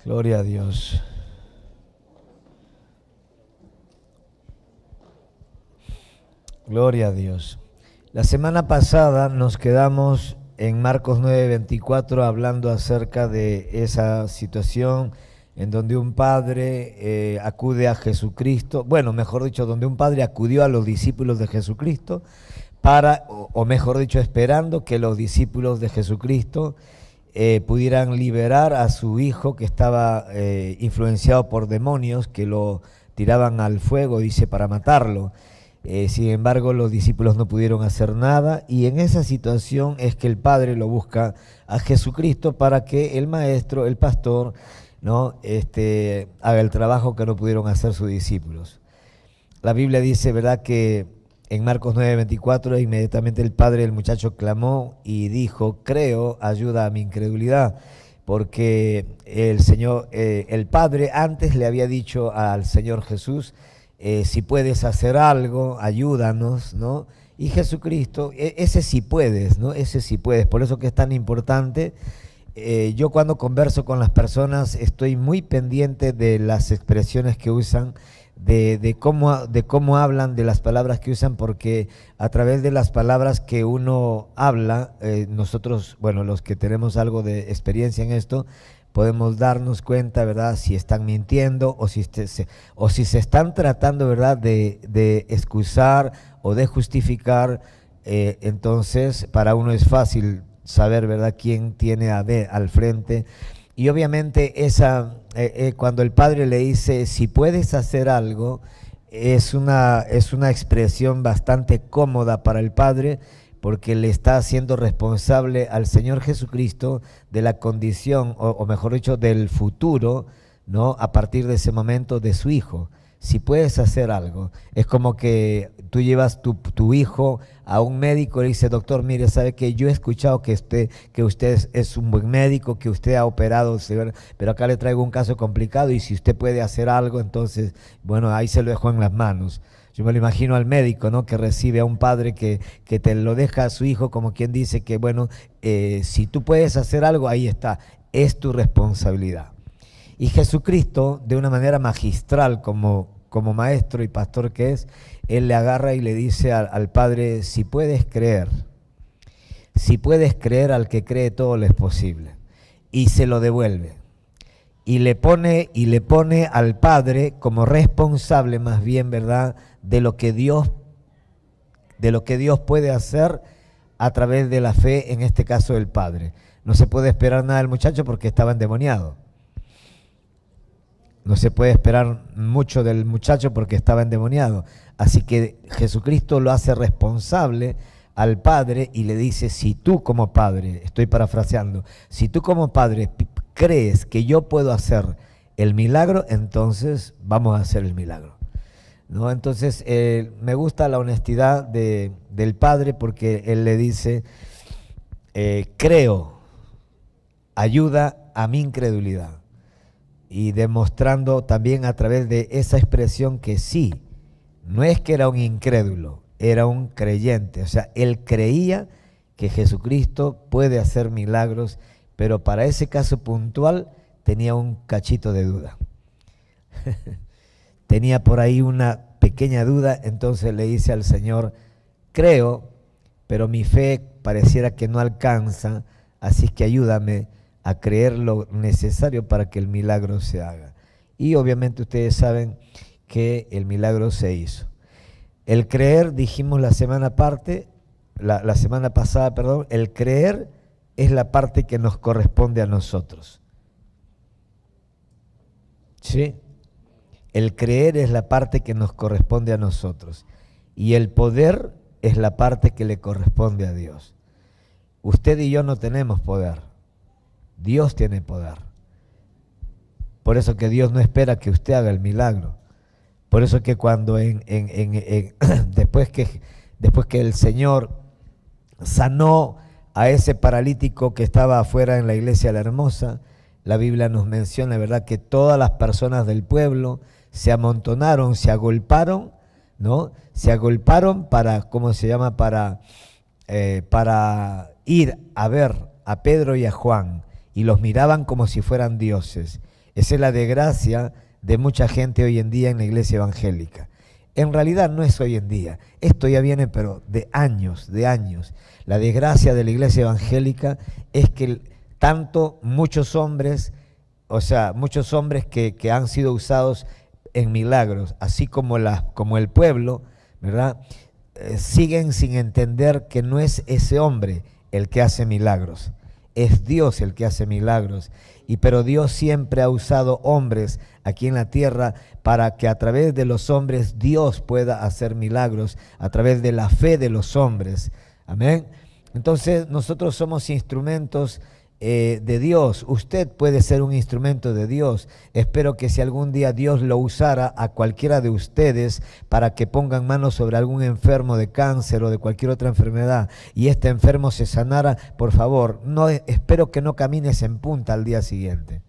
Gloria a Dios. Gloria a Dios. La semana pasada nos quedamos en Marcos 9:24 hablando acerca de esa situación en donde un padre acude a Jesucristo, bueno, mejor dicho, donde un padre acudió a los discípulos de Jesucristo para, o mejor dicho, esperando que los discípulos de Jesucristo pudieran liberar a su hijo que estaba influenciado por demonios que lo tiraban al fuego, dice, para matarlo. Sin embargo, los discípulos no pudieron hacer nada y en esa situación es que el Padre lo busca a Jesucristo para que el maestro, el pastor, ¿no? haga el trabajo que no pudieron hacer sus discípulos. La Biblia dice, ¿verdad?, que en Marcos 9:24 inmediatamente el padre del muchacho clamó y dijo: creo, ayuda a mi incredulidad. Porque el Señor, el Padre antes le había dicho al Señor Jesús: si puedes hacer algo, ayúdanos, ¿no? Y Jesucristo, ese sí puedes, ¿no? Ese sí puedes. Por eso que es tan importante. Yo cuando converso con las personas estoy muy pendiente de las expresiones que usan, de cómo hablan, de las palabras que usan, porque a través de las palabras que uno habla, nosotros, bueno, los que tenemos algo de experiencia en esto, podemos darnos cuenta, ¿verdad?, si están mintiendo o si se están tratando, ¿verdad?, de excusar o de justificar. Entonces, para uno es fácil saber, ¿verdad?, quién tiene al frente. Y obviamente cuando el padre le dice: si puedes hacer algo, es una expresión bastante cómoda para el padre, porque le está haciendo responsable al Señor Jesucristo de la condición, o mejor dicho, del futuro, ¿no?, a partir de ese momento de su hijo. Si puedes hacer algo, es como que tú llevas tu hijo a un médico y le dice: doctor, mire, sabe que yo he escuchado que usted es un buen médico, que usted ha operado, pero acá le traigo un caso complicado y si usted puede hacer algo, entonces, bueno, ahí se lo dejo en las manos. Yo me lo imagino al médico, ¿no?, que recibe a un padre que te lo deja a su hijo, como quien dice que, bueno, si tú puedes hacer algo, ahí está, es tu responsabilidad. Y Jesucristo, de una manera magistral, como maestro y pastor que es, él le agarra y le dice al Padre: si puedes creer, al que cree todo le es posible. Y se lo devuelve. Y le pone al Padre como responsable, más bien, ¿verdad?, de lo que Dios puede hacer a través de la fe, en este caso del Padre. No se puede esperar nada del muchacho porque estaba endemoniado. No se puede esperar mucho del muchacho porque estaba endemoniado. Así que Jesucristo lo hace responsable al Padre y le dice: si tú como Padre, estoy parafraseando, si tú como Padre crees que yo puedo hacer el milagro, entonces vamos a hacer el milagro, ¿no? Entonces me gusta la honestidad del Padre, porque él le dice: creo, ayuda a mi incredulidad. Y demostrando también a través de esa expresión que sí, no es que era un incrédulo, era un creyente. O sea, él creía que Jesucristo puede hacer milagros, pero para ese caso puntual tenía un cachito de duda. Tenía por ahí una pequeña duda, entonces le dice al Señor: creo, pero mi fe pareciera que no alcanza, así que ayúdame a creer lo necesario para que el milagro se haga. Y obviamente ustedes saben que el milagro se hizo. El creer, dijimos la semana pasada, el creer es la parte que nos corresponde a nosotros. ¿Sí? El creer es la parte que nos corresponde a nosotros. Y el poder es la parte que le corresponde a Dios. Usted y yo no tenemos poder. Dios tiene poder. Por eso que Dios no espera que usted haga el milagro. Por eso que cuando después que el Señor sanó a ese paralítico que estaba afuera en la iglesia La Hermosa, la Biblia nos menciona, ¿verdad?, que todas las personas del pueblo se amontonaron, se agolparon, ¿no? Se agolparon para, ¿cómo se llama?, para ir a ver a Pedro y a Juan, y los miraban como si fueran dioses. Esa es la desgracia de mucha gente hoy en día en la iglesia evangélica. En realidad no es hoy en día, esto ya viene pero de años, de años. La desgracia de la iglesia evangélica es que tanto muchos hombres, o sea, muchos hombres que han sido usados en milagros, así como el pueblo, ¿verdad? Siguen sin entender que no es ese hombre el que hace milagros, es Dios el que hace milagros. Pero Dios siempre ha usado hombres aquí en la tierra para que a través de los hombres Dios pueda hacer milagros, a través de la fe de los hombres. Amén. Entonces nosotros somos instrumentos de Dios. Usted puede ser un instrumento de Dios. Espero que si algún día Dios lo usara a cualquiera de ustedes para que pongan manos sobre algún enfermo de cáncer o de cualquier otra enfermedad y este enfermo se sanara, por favor, espero que no camines en punta al día siguiente.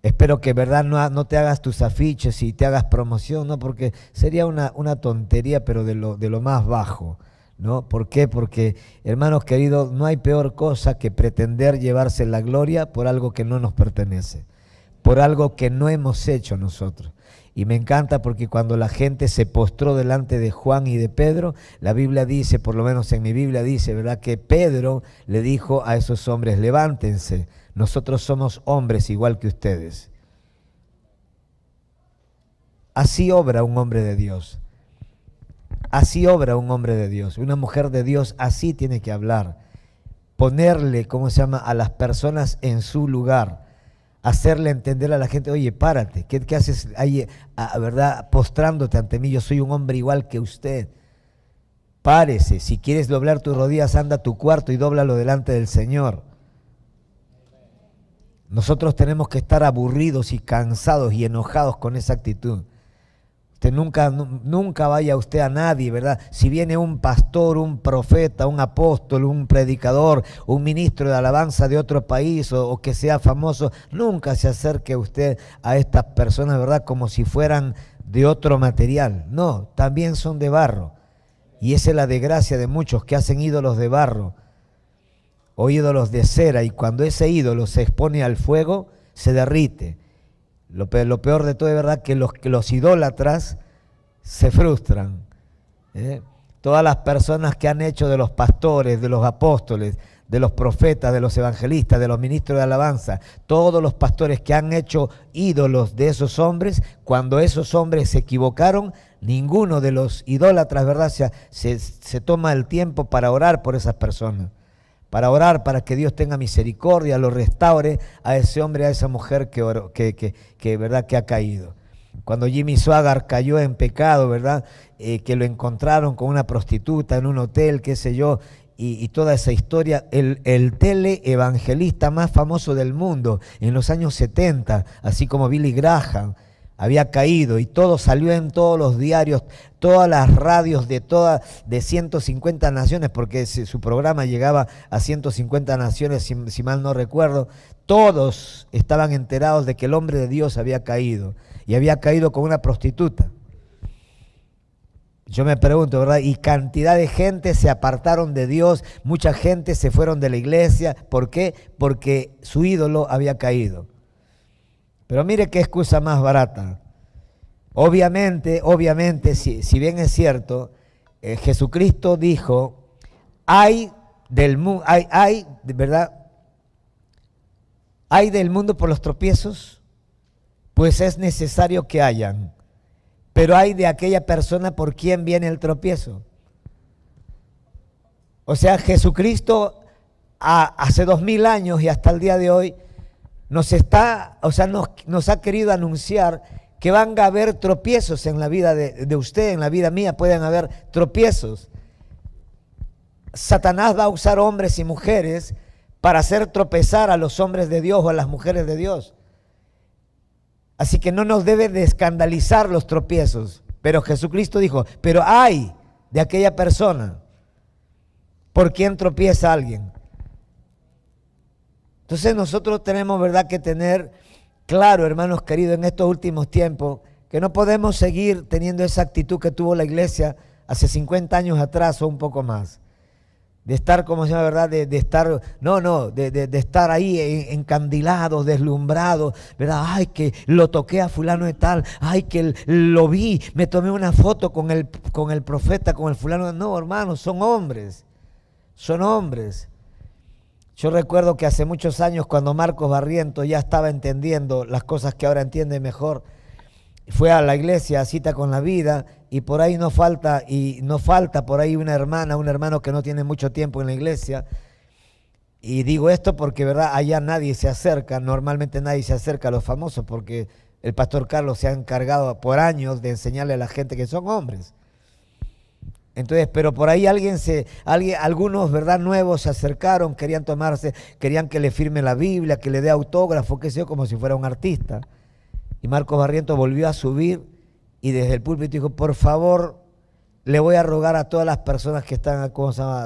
Espero que verdad no te hagas tus afiches y te hagas promoción, ¿no? Porque sería una tontería, pero de lo más bajo, ¿no? ¿Por qué? Porque, hermanos queridos, no hay peor cosa que pretender llevarse la gloria por algo que no nos pertenece, por algo que no hemos hecho nosotros. Y me encanta porque cuando la gente se postró delante de Juan y de Pedro, la Biblia dice, por lo menos en mi Biblia dice, ¿verdad?, que Pedro le dijo a esos hombres, levántense, nosotros somos hombres igual que ustedes. Así obra un hombre de Dios. Así obra un hombre de Dios, una mujer de Dios, así tiene que hablar. Ponerle, a las personas en su lugar. Hacerle entender a la gente, oye, párate, ¿qué haces ahí, verdad, postrándote ante mí? Yo soy un hombre igual que usted. Párese, si quieres doblar tus rodillas, anda a tu cuarto y dóblalo delante del Señor. Nosotros tenemos que estar aburridos y cansados y enojados con esa actitud. Usted nunca vaya usted a nadie, ¿verdad? Si viene un pastor, un profeta, un apóstol, un predicador, un ministro de alabanza de otro país o que sea famoso, nunca se acerque usted a estas personas, ¿verdad?, como si fueran de otro material. No, también son de barro. Y esa es la desgracia de muchos que hacen ídolos de barro o ídolos de cera, y cuando ese ídolo se expone al fuego, se derrite. Lo peor de todo es verdad que los idólatras se frustran. Todas las personas que han hecho de los pastores, de los apóstoles, de los profetas, de los evangelistas, de los ministros de alabanza, todos los pastores que han hecho ídolos de esos hombres, cuando esos hombres se equivocaron, ninguno de los idólatras, ¿verdad?, se toma el tiempo para orar por esas personas. Para orar, para que Dios tenga misericordia, lo restaure a ese hombre, a esa mujer ¿verdad?, que ha caído. Cuando Jimmy Swaggart cayó en pecado, ¿verdad?, que lo encontraron con una prostituta en un hotel, qué sé yo, y toda esa historia, el teleevangelista más famoso del mundo en los años 70, así como Billy Graham, había caído y todo salió en todos los diarios, todas las radios de 150 naciones, porque su programa llegaba a 150 naciones, si mal no recuerdo. Todos estaban enterados de que el hombre de Dios había caído y había caído con una prostituta. Yo me pregunto, ¿verdad? Y cantidad de gente se apartaron de Dios, mucha gente se fueron de la iglesia. ¿Por qué? Porque su ídolo había caído. Pero mire qué excusa más barata. Obviamente, si bien es cierto, Jesucristo dijo, ¿verdad? Hay del mundo por los tropiezos, pues es necesario que hayan. Pero hay de aquella persona por quien viene el tropiezo. O sea, Jesucristo hace 2000 años y hasta el día de hoy nos ha querido anunciar que van a haber tropiezos en la vida de usted, en la vida mía, pueden haber tropiezos. Satanás va a usar hombres y mujeres para hacer tropezar a los hombres de Dios o a las mujeres de Dios. Así que no nos debe de escandalizar los tropiezos. Pero Jesucristo dijo, pero hay de aquella persona por quien tropieza alguien. Entonces nosotros tenemos, ¿verdad?, que tener claro, hermanos queridos, en estos últimos tiempos, que no podemos seguir teniendo esa actitud que tuvo la iglesia hace 50 años atrás o un poco más. de estar, como se llama, ¿verdad? De estar, de estar ahí encandilados, deslumbrados, ¿verdad? Ay, que lo toqué a fulano de tal, ay, que lo vi, me tomé una foto con el profeta, con el fulano. No, hermanos, son hombres. Yo recuerdo que hace muchos años, cuando Marcos Barrientos ya estaba entendiendo las cosas que ahora entiende mejor, fue a la iglesia, a Cita con la Vida, y por ahí no falta por ahí una hermana, un hermano que no tiene mucho tiempo en la iglesia. Y digo esto porque, ¿verdad?, allá nadie se acerca, normalmente nadie se acerca a los famosos, porque el pastor Carlos se ha encargado por años de enseñarle a la gente que son hombres. Entonces, pero por ahí algunos, ¿verdad?, nuevos se acercaron, querían que le firme la Biblia, que le dé autógrafo, qué sé yo, como si fuera un artista. Y Marcos Barrientos volvió a subir y desde el púlpito dijo: por favor, le voy a rogar a todas las personas que están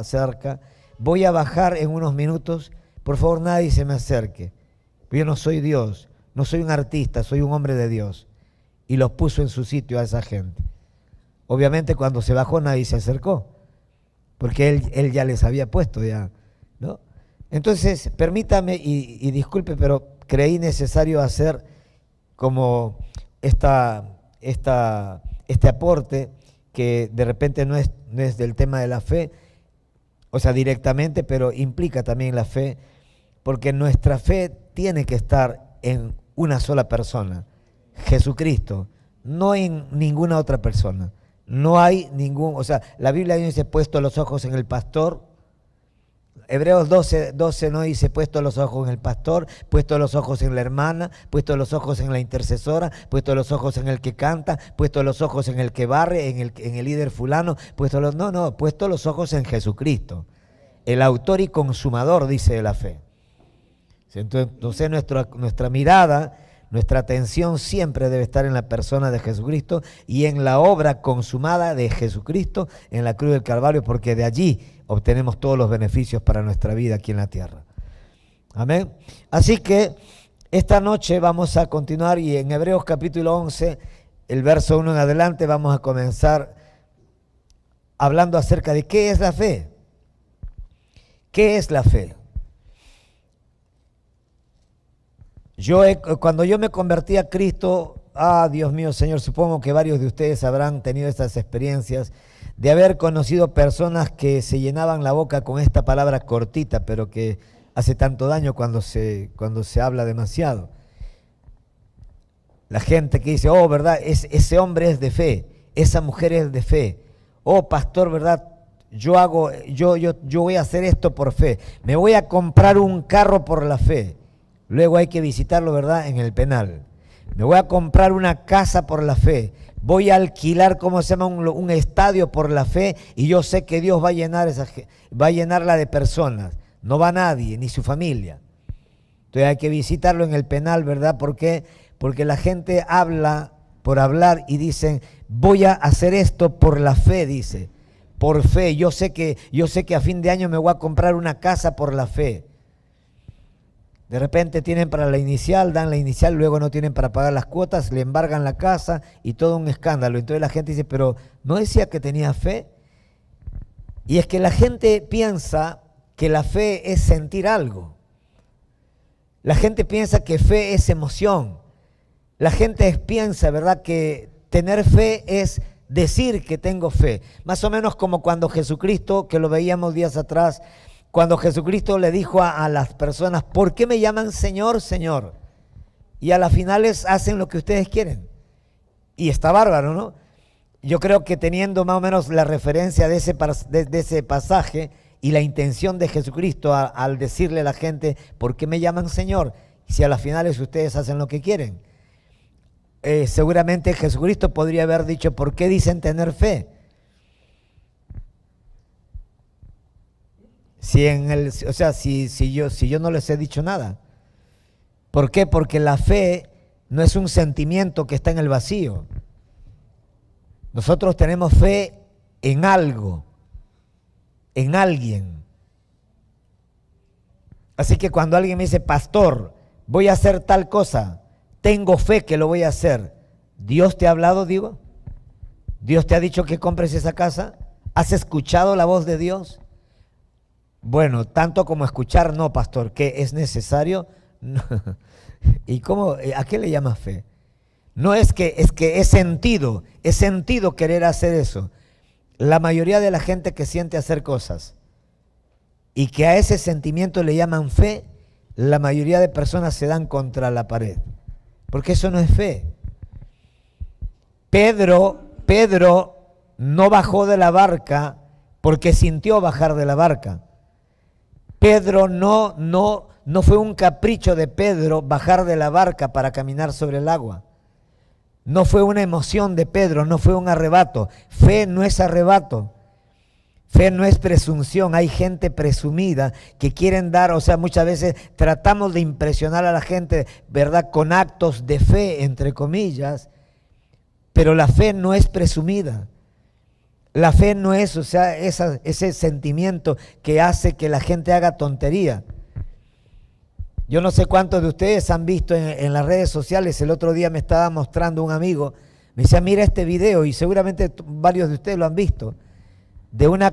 cerca, voy a bajar en unos minutos, por favor nadie se me acerque. Yo no soy Dios, no soy un artista, soy un hombre de Dios. Y los puso en su sitio a esa gente. Obviamente cuando se bajó nadie se acercó, porque él ya les había puesto ya, ¿no? Entonces, permítame y disculpe, pero creí necesario hacer como este aporte, que de repente no es del tema de la fe, o sea, directamente, pero implica también la fe, porque nuestra fe tiene que estar en una sola persona, Jesucristo, no en ninguna otra persona. No hay o sea, la Biblia dice: puesto los ojos en el pastor. Hebreos 12 no dice: puesto los ojos en el pastor, puesto los ojos en la hermana, puesto los ojos en la intercesora, puesto los ojos en el que canta, puesto los ojos en el que barre, en el líder fulano, puesto los ojos en Jesucristo, el autor y consumador, dice, de la fe. Entonces nuestra mirada, nuestra atención siempre debe estar en la persona de Jesucristo y en la obra consumada de Jesucristo en la cruz del Calvario, porque de allí obtenemos todos los beneficios para nuestra vida aquí en la tierra. Amén. Así que esta noche vamos a continuar, y en Hebreos capítulo 11, el verso 1 en adelante, vamos a comenzar hablando acerca de qué es la fe. ¿Qué es la fe? Cuando yo me convertí a Cristo, Dios mío, Señor, supongo que varios de ustedes habrán tenido estas experiencias de haber conocido personas que se llenaban la boca con esta palabra cortita, pero que hace tanto daño cuando se habla demasiado. La gente que dice: oh, ¿verdad? Ese hombre es de fe, esa mujer es de fe. Oh, pastor, ¿verdad? Yo voy a hacer esto por fe. Me voy a comprar un carro por la fe. Luego hay que visitarlo, ¿verdad?, en el penal. Me voy a comprar una casa por la fe. Voy a alquilar, ¿cómo se llama?, un estadio por la fe, y yo sé que Dios va a llenarla de personas. No va nadie, ni su familia. Entonces hay que visitarlo en el penal, ¿verdad? ¿Por qué? Porque la gente habla por hablar y dicen: voy a hacer esto por la fe, dice. Por fe. Yo sé que a fin de año me voy a comprar una casa por la fe. De repente tienen para la inicial, dan la inicial, luego no tienen para pagar las cuotas, le embargan la casa y todo un escándalo. Entonces la gente dice: pero ¿no decía que tenía fe? Y es que la gente piensa que la fe es sentir algo. La gente piensa que fe es emoción. La gente piensa, ¿verdad?, que tener fe es decir que tengo fe. Más o menos como cuando Jesucristo, que lo veíamos días atrás, cuando Jesucristo le dijo a las personas: ¿por qué me llaman Señor, Señor? Y a las finales hacen lo que ustedes quieren. Y está bárbaro, ¿no? Yo creo que teniendo más o menos la referencia de ese pasaje y la intención de Jesucristo al decirle a la gente: ¿por qué me llaman Señor? Si a las finales ustedes hacen lo que quieren. Seguramente Jesucristo podría haber dicho: ¿por qué dicen tener fe? Si yo no les he dicho nada. ¿Por qué? Porque la fe no es un sentimiento que está en el vacío. Nosotros tenemos fe en algo, en alguien. Así que cuando alguien me dice: pastor, voy a hacer tal cosa, tengo fe que lo voy a hacer. ¿Dios te ha hablado, digo? ¿Dios te ha dicho que compres esa casa? ¿Has escuchado la voz de Dios? Bueno, tanto como escuchar, no, pastor, ¿qué es necesario? No. ¿Y cómo, a qué le llamas fe? No es que es sentido querer hacer eso. La mayoría de la gente que siente hacer cosas y que a ese sentimiento le llaman fe, la mayoría de personas se dan contra la pared, porque eso no es fe. Pedro no bajó de la barca porque sintió bajar de la barca. Pedro no fue un capricho de Pedro bajar de la barca para caminar sobre el agua. No fue una emoción de Pedro, no fue un arrebato. Fe no es arrebato. Fe no es presunción. Hay gente presumida que quieren dar, o sea, muchas veces tratamos de impresionar a la gente, ¿verdad? Con actos de fe, entre comillas, pero la fe no es presumida. La fe no es, o sea, ese sentimiento que hace que la gente haga tontería. Yo no sé cuántos de ustedes han visto en las redes sociales, el otro día me estaba mostrando un amigo, me decía, mira este video, y seguramente varios de ustedes lo han visto, de una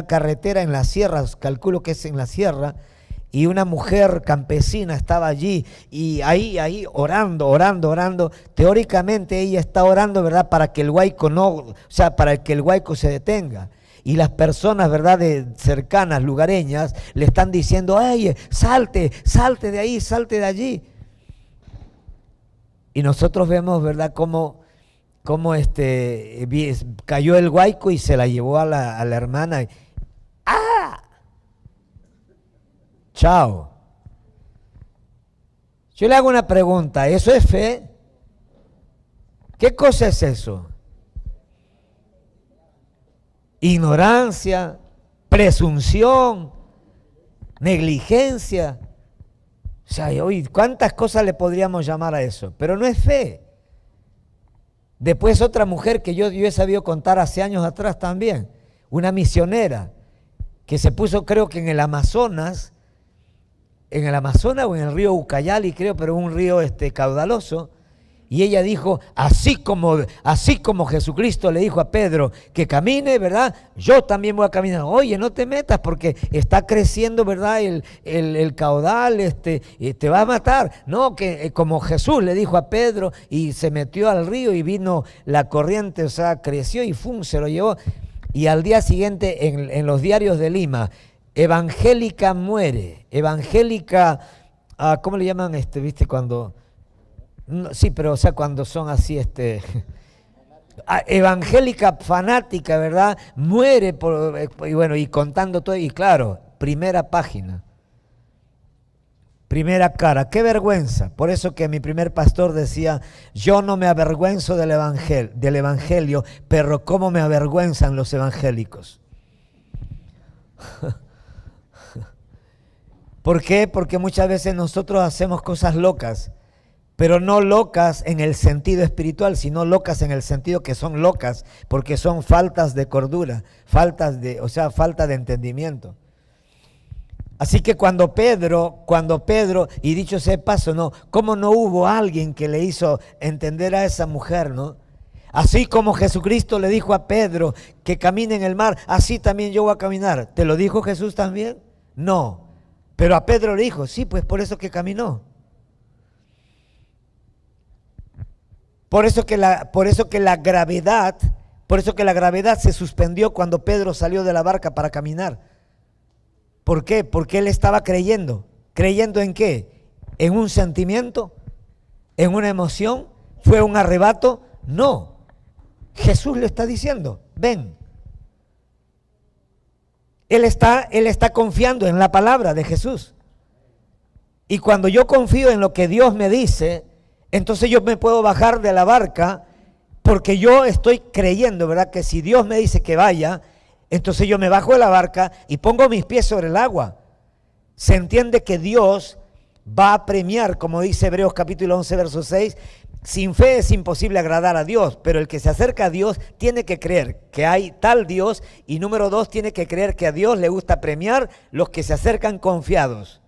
carretera en la sierra, calculo que es en la sierra, y una mujer campesina estaba allí, y ahí orando. Teóricamente ella está orando, ¿verdad? Para que el huaico para que el huaico se detenga. Y las personas, ¿verdad?, cercanas, lugareñas, le están diciendo, ay, salte de ahí, salte de allí. Y nosotros vemos, ¿verdad?, cómo cayó el huaico y se la llevó a la hermana. ¡Ah! Chao. Yo le hago una pregunta, ¿eso es fe? ¿Qué cosa es eso? Ignorancia, presunción, negligencia. O sea, hoy cuántas cosas le podríamos llamar a eso, pero no es fe. Después otra mujer que yo he sabido contar hace años atrás también, una misionera que se puso, creo que en el Amazonas o en el río Ucayali, creo, pero un río caudaloso. Y ella dijo, así como Jesucristo le dijo a Pedro que camine, ¿verdad? Yo también voy a caminar. Oye, no te metas porque está creciendo, ¿verdad? El caudal, te va a matar. No, que como Jesús le dijo a Pedro y se metió al río y vino la corriente, o sea, creció y se lo llevó. Y al día siguiente en los diarios de Lima, evangélica muere. Evangélica, ¿cómo le llaman? ¿Viste? Cuando... No, sí, pero o sea, cuando son así, evangélica fanática, ¿verdad? Muere y bueno, y contando todo, y claro, primera página, primera cara, qué vergüenza. Por eso que mi primer pastor decía, yo no me avergüenzo del evangelio, pero cómo me avergüenzan los evangélicos. ¿Por qué? Porque muchas veces nosotros hacemos cosas locas, pero no locas en el sentido espiritual, sino locas en el sentido que son locas, porque son faltas de cordura, falta de entendimiento. Así que cuando Pedro, y dicho sea de paso, no, ¿cómo no hubo alguien que le hizo entender a esa mujer, no? Así como Jesucristo le dijo a Pedro que camine en el mar, así también yo voy a caminar. ¿Te lo dijo Jesús también? No, pero a Pedro le dijo, sí, pues por eso que caminó. Por eso que la gravedad se suspendió cuando Pedro salió de la barca para caminar. ¿Por qué? Porque él estaba creyendo. ¿Creyendo en qué? ¿En un sentimiento? ¿En una emoción? ¿Fue un arrebato? No. Jesús le está diciendo, ven. Él está confiando en la palabra de Jesús. Y cuando yo confío en lo que Dios me dice, entonces yo me puedo bajar de la barca porque yo estoy creyendo, ¿verdad? Que si Dios me dice que vaya, entonces yo me bajo de la barca y pongo mis pies sobre el agua. Se entiende que Dios va a premiar, como dice Hebreos capítulo 11, verso 6, sin fe es imposible agradar a Dios, pero el que se acerca a Dios tiene que creer que hay tal Dios y número 2, tiene que creer que a Dios le gusta premiar los que se acercan confiados.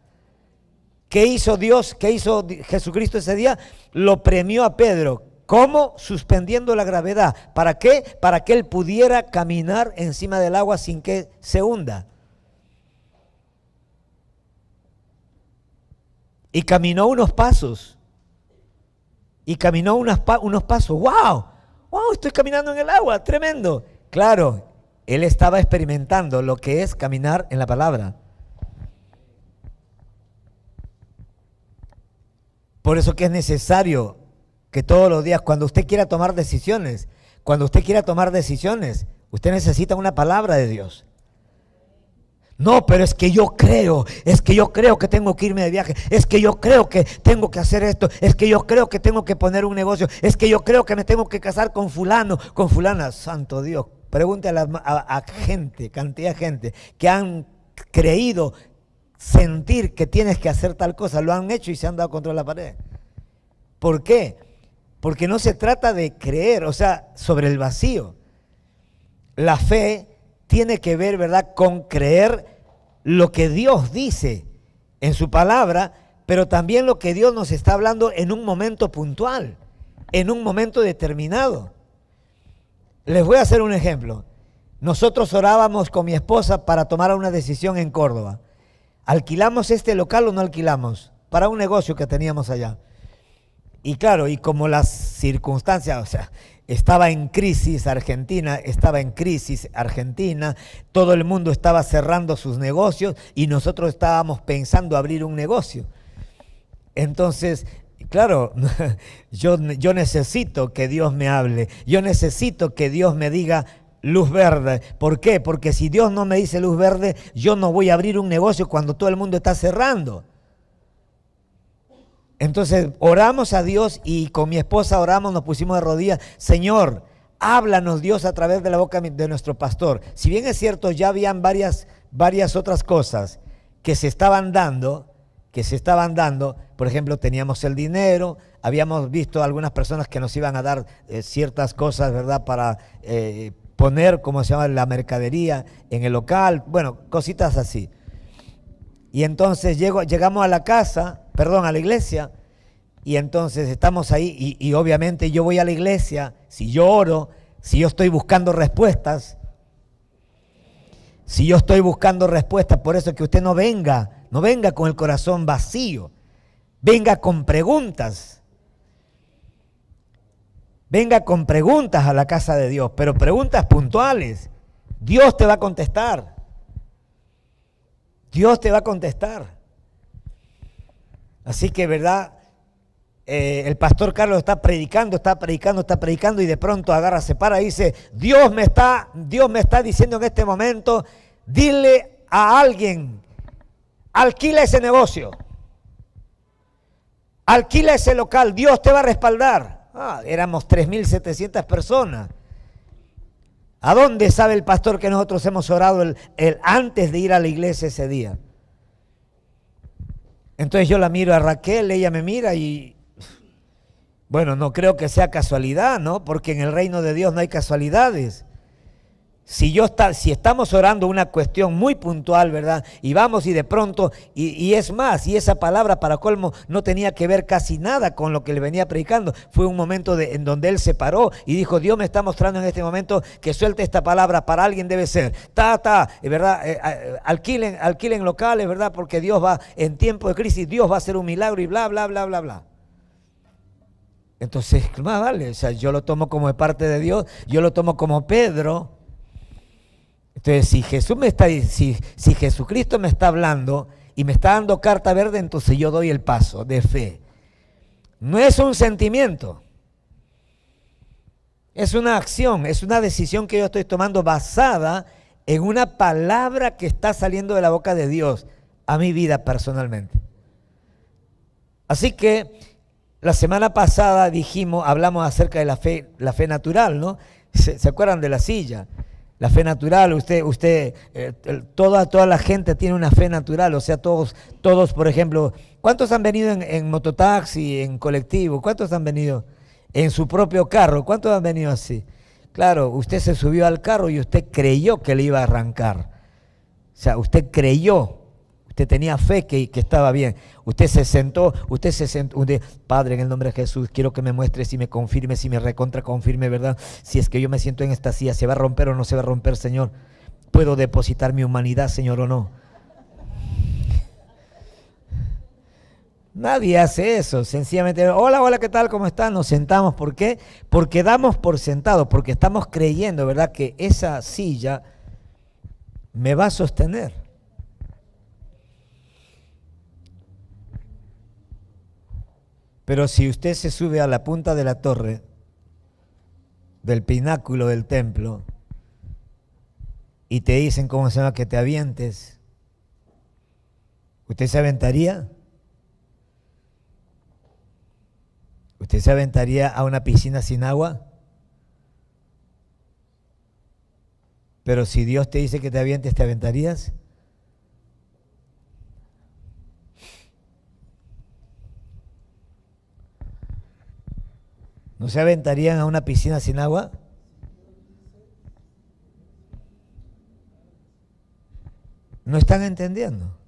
¿Qué hizo Dios? ¿Qué hizo Jesucristo ese día? Lo premió a Pedro. ¿Cómo? Suspendiendo la gravedad. ¿Para qué? Para que él pudiera caminar encima del agua sin que se hunda. Y caminó unos pasos. Y caminó unos pasos. ¡Wow! ¡Wow! Estoy caminando en el agua. ¡Tremendo! Claro, él estaba experimentando lo que es caminar en la palabra. Por eso que es necesario que todos los días, cuando usted quiera tomar decisiones, usted necesita una palabra de Dios. No, pero es que yo creo que tengo que irme de viaje, es que yo creo que tengo que hacer esto, es que yo creo que tengo que poner un negocio, es que yo creo que me tengo que casar con fulano, con fulana. Santo Dios, pregúntale a gente, cantidad de gente que han creído sentir que tienes que hacer tal cosa, lo han hecho y se han dado contra la pared. ¿Por qué? Porque no se trata de creer, o sea, sobre el vacío. La fe tiene que ver, ¿verdad?, con creer lo que Dios dice en su palabra, pero también lo que Dios nos está hablando en un momento puntual, en un momento determinado. Les voy a hacer un ejemplo. Nosotros orábamos con mi esposa para tomar una decisión en Córdoba. ¿Alquilamos este local o no alquilamos? Para un negocio que teníamos allá. Y claro, y como las circunstancias, o sea, estaba en crisis Argentina, todo el mundo estaba cerrando sus negocios y nosotros estábamos pensando abrir un negocio. Entonces, claro, yo necesito que Dios me hable, yo necesito que Dios me diga luz verde. ¿Por qué? Porque si Dios no me dice luz verde, yo no voy a abrir un negocio cuando todo el mundo está cerrando. Entonces oramos a Dios y con mi esposa oramos, nos pusimos de rodillas. Señor, háblanos Dios a través de la boca de nuestro pastor. Si bien es cierto, ya habían varias otras cosas que se estaban dando. Por ejemplo, teníamos el dinero, habíamos visto algunas personas que nos iban a dar ciertas cosas, ¿verdad?, para poner, ¿cómo se llama?, la mercadería en el local, bueno, cositas así. Y entonces llegamos a la iglesia, y entonces estamos ahí, y obviamente yo voy a la iglesia, si yo oro, si yo estoy buscando respuestas, por eso que usted no venga con el corazón vacío, venga con preguntas. Venga con preguntas a la casa de Dios, pero preguntas puntuales. Dios te va a contestar. Dios te va a contestar. Así que, ¿verdad? El pastor Carlos está predicando y de pronto se para y dice, Dios me está diciendo en este momento, dile a alguien, alquila ese negocio, alquila ese local, Dios te va a respaldar. Éramos 3.700 personas. ¿A dónde sabe el pastor que nosotros hemos orado el antes de ir a la iglesia ese día? Entonces yo la miro a Raquel, ella me mira y, bueno, no creo que sea casualidad, ¿no? Porque en el reino de Dios no hay casualidades. Si estamos orando una cuestión muy puntual, ¿verdad? Y vamos y de pronto, y es más, y esa palabra para colmo no tenía que ver casi nada con lo que le venía predicando. Fue un momento en donde él se paró y dijo, Dios me está mostrando en este momento que suelte esta palabra, para alguien debe ser. ¿Verdad? Alquilen locales, ¿verdad? Porque Dios va, en tiempo de crisis, Dios va a hacer un milagro y bla, bla, bla, bla, bla. Entonces, más vale, o sea, yo lo tomo como de parte de Dios, yo lo tomo como Pedro. Entonces, si Jesucristo me está hablando y me está dando carta verde, entonces yo doy el paso de fe. No es un sentimiento, es una acción, es una decisión que yo estoy tomando basada en una palabra que está saliendo de la boca de Dios a mi vida personalmente. Así que la semana pasada hablamos acerca de la fe natural, ¿no? ¿Se acuerdan de la silla? La fe natural, toda la gente tiene una fe natural, o sea, todos, por ejemplo, ¿cuántos han venido en mototaxi, en colectivo? ¿Cuántos han venido en su propio carro? ¿Cuántos han venido así? Claro, usted se subió al carro y usted creyó que le iba a arrancar. O sea, usted creyó, usted tenía fe que estaba bien. Usted se sentó, Padre, en el nombre de Jesús, quiero que me muestres y me confirmes y me recontraconfirme, ¿verdad? Si es que yo me siento en esta silla, ¿se va a romper o no se va a romper, Señor? ¿Puedo depositar mi humanidad, Señor, o no? Nadie hace eso, sencillamente, hola, hola, ¿qué tal? ¿Cómo están? Nos sentamos, ¿por qué? Porque damos por sentado, porque estamos creyendo, ¿verdad? Que esa silla me va a sostener. Pero si usted se sube a la punta de la torre, del pináculo del templo, y te dicen, ¿cómo se llama? Que te avientes, ¿usted se aventaría? ¿Usted se aventaría a una piscina sin agua? Pero si Dios te dice que te avientes, ¿te aventarías? ¿No se aventarían a una piscina sin agua? ¿No están entendiendo?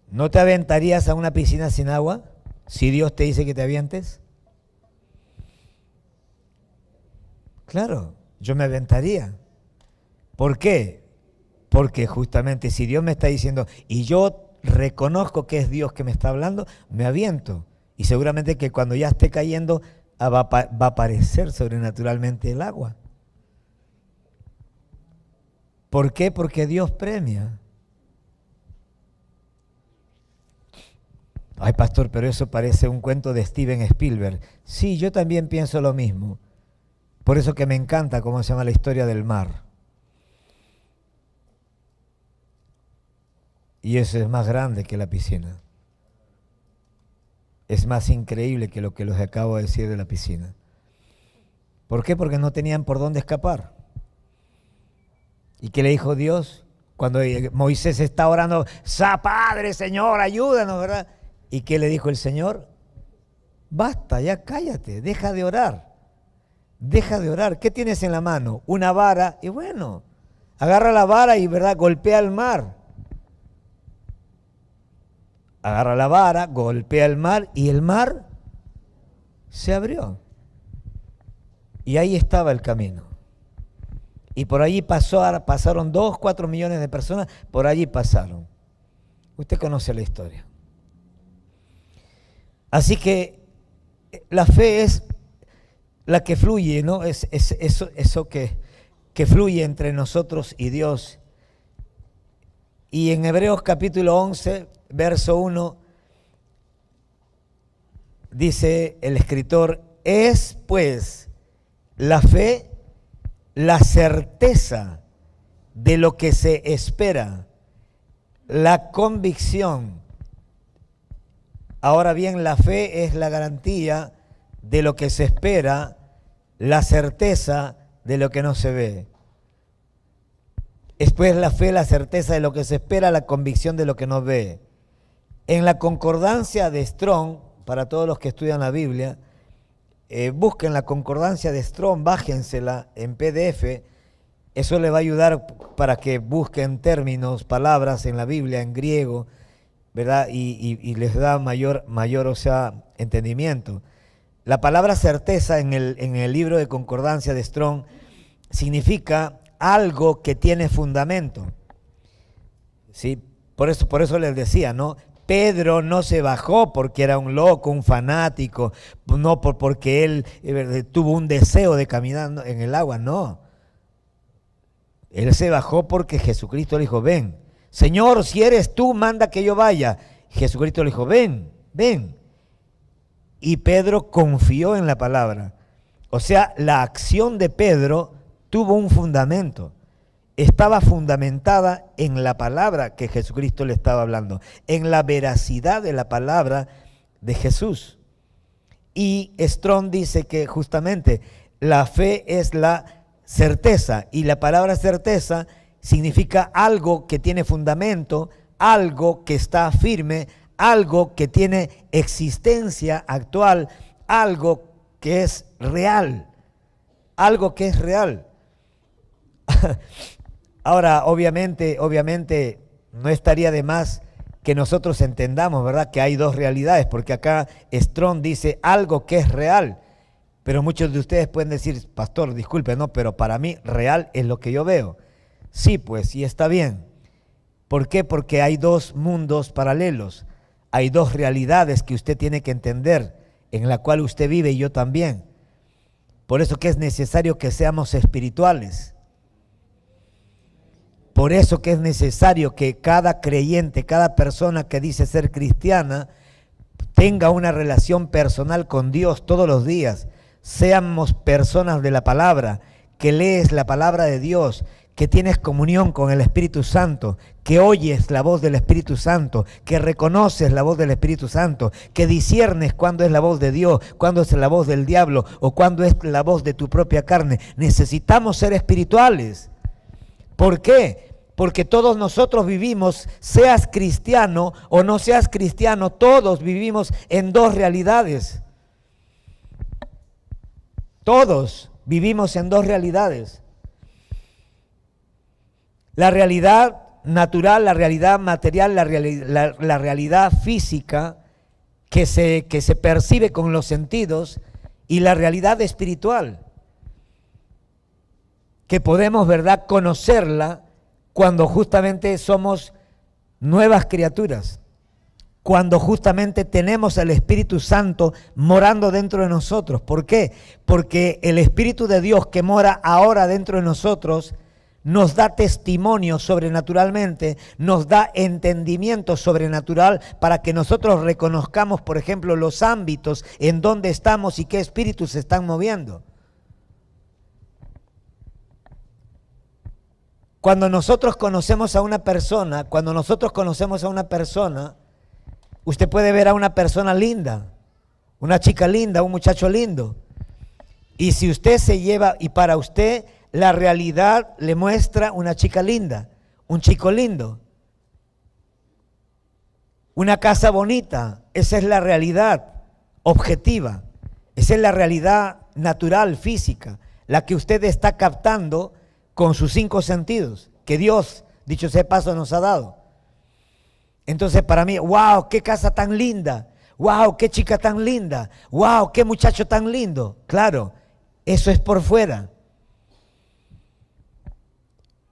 ¿No te aventarías a una piscina sin agua si Dios te dice que te avientes? Claro, yo me aventaría. ¿Por qué? Porque justamente si Dios me está diciendo y yo reconozco que es Dios que me está hablando, me aviento. Y seguramente que cuando ya esté cayendo va a aparecer sobrenaturalmente el agua. ¿Por qué? Porque Dios premia. Ay, pastor, pero eso parece un cuento de Steven Spielberg. Sí, yo también pienso lo mismo. Por eso que me encanta cómo se llama la historia del mar. Y eso es más grande que la piscina. Es más increíble que lo que les acabo de decir de la piscina. ¿Por qué? Porque no tenían por dónde escapar. ¿Y qué le dijo Dios? Cuando Moisés está orando, Padre, Señor, ayúdanos, ¿verdad? ¿Y qué le dijo el Señor? Basta, ya cállate, deja de orar. Deja de orar. ¿Qué tienes en la mano? Una vara. Y bueno, agarra la vara y, ¿verdad?, golpea el mar. Agarra la vara, golpea el mar y el mar se abrió. Y ahí estaba el camino. Y por allí pasaron 4 millones de personas, por allí pasaron. Usted conoce la historia. Así que la fe es la que fluye, ¿no? Es eso que fluye entre nosotros y Dios. Y en Hebreos capítulo 11, verso 1, dice el escritor, es pues la fe la certeza de lo que se espera, la convicción. Ahora bien, la fe es la garantía de lo que se espera, la certeza de lo que no se ve. Es pues la fe, la certeza de lo que se espera, la convicción de lo que no ve. En la concordancia de Strong, para todos los que estudian la Biblia, busquen la concordancia de Strong, bájensela en PDF, eso le va a ayudar para que busquen términos, palabras en la Biblia, en griego, ¿verdad? Y les da mayor, entendimiento. La palabra certeza en el libro de concordancia de Strong significa algo que tiene fundamento. ¿Sí? Por eso les decía, ¿no? Pedro no se bajó porque era un loco, un fanático, no porque él tuvo un deseo de caminar en el agua, no. Él se bajó porque Jesucristo le dijo, ven. Señor, si eres tú, manda que yo vaya. Jesucristo le dijo, ven, ven. Y Pedro confió en la palabra. O sea, la acción de Pedro tuvo un fundamento. Estaba fundamentada en la palabra que Jesucristo le estaba hablando, en la veracidad de la palabra de Jesús. Y Strong dice que justamente la fe es la certeza, y la palabra certeza significa algo que tiene fundamento, algo que está firme, algo que tiene existencia actual, algo que es real, algo que es real. Ahora, obviamente, no estaría de más que nosotros entendamos, ¿verdad?, que hay dos realidades, porque acá Strong dice algo que es real, pero muchos de ustedes pueden decir, pastor, disculpe, no, pero para mí real es lo que yo veo. Sí, pues, y está bien. ¿Por qué? Porque hay dos mundos paralelos. hay dos realidades que usted tiene que entender, en la cual usted vive y yo también. Por eso que es necesario que seamos espirituales. Por eso que es necesario que cada creyente, cada persona que dice ser cristiana, tenga una relación personal con Dios todos los días. Seamos personas de la palabra, que lees la palabra de Dios, que tienes comunión con el Espíritu Santo, que oyes la voz del Espíritu Santo, que reconoces la voz del Espíritu Santo, que disiernes cuándo es la voz de Dios, cuándo es la voz del diablo o cuándo es la voz de tu propia carne. Necesitamos ser espirituales. ¿Por qué? Porque todos nosotros vivimos, seas cristiano o no seas cristiano, todos vivimos en dos realidades. Todos vivimos en dos realidades. La realidad natural, la realidad material, la realidad física que se percibe con los sentidos y la realidad espiritual que podemos, ¿verdad?, conocerla cuando justamente somos nuevas criaturas, cuando justamente tenemos al Espíritu Santo morando dentro de nosotros. ¿Por qué? Porque el Espíritu de Dios que mora ahora dentro de nosotros nos da testimonio sobrenaturalmente, nos da entendimiento sobrenatural para que nosotros reconozcamos, por ejemplo, los ámbitos en donde estamos y qué espíritus se están moviendo. Cuando nosotros conocemos a una persona, usted puede ver a una persona linda, una chica linda, un muchacho lindo. Y si usted se lleva, y para usted la realidad le muestra una chica linda, un chico lindo, una casa bonita, esa es la realidad objetiva, esa es la realidad natural, física, la que usted está captando con sus 5 sentidos, que Dios, dicho sea de paso, nos ha dado. Entonces para mí, wow, qué casa tan linda, wow, qué chica tan linda, wow, qué muchacho tan lindo. Claro, eso es por fuera.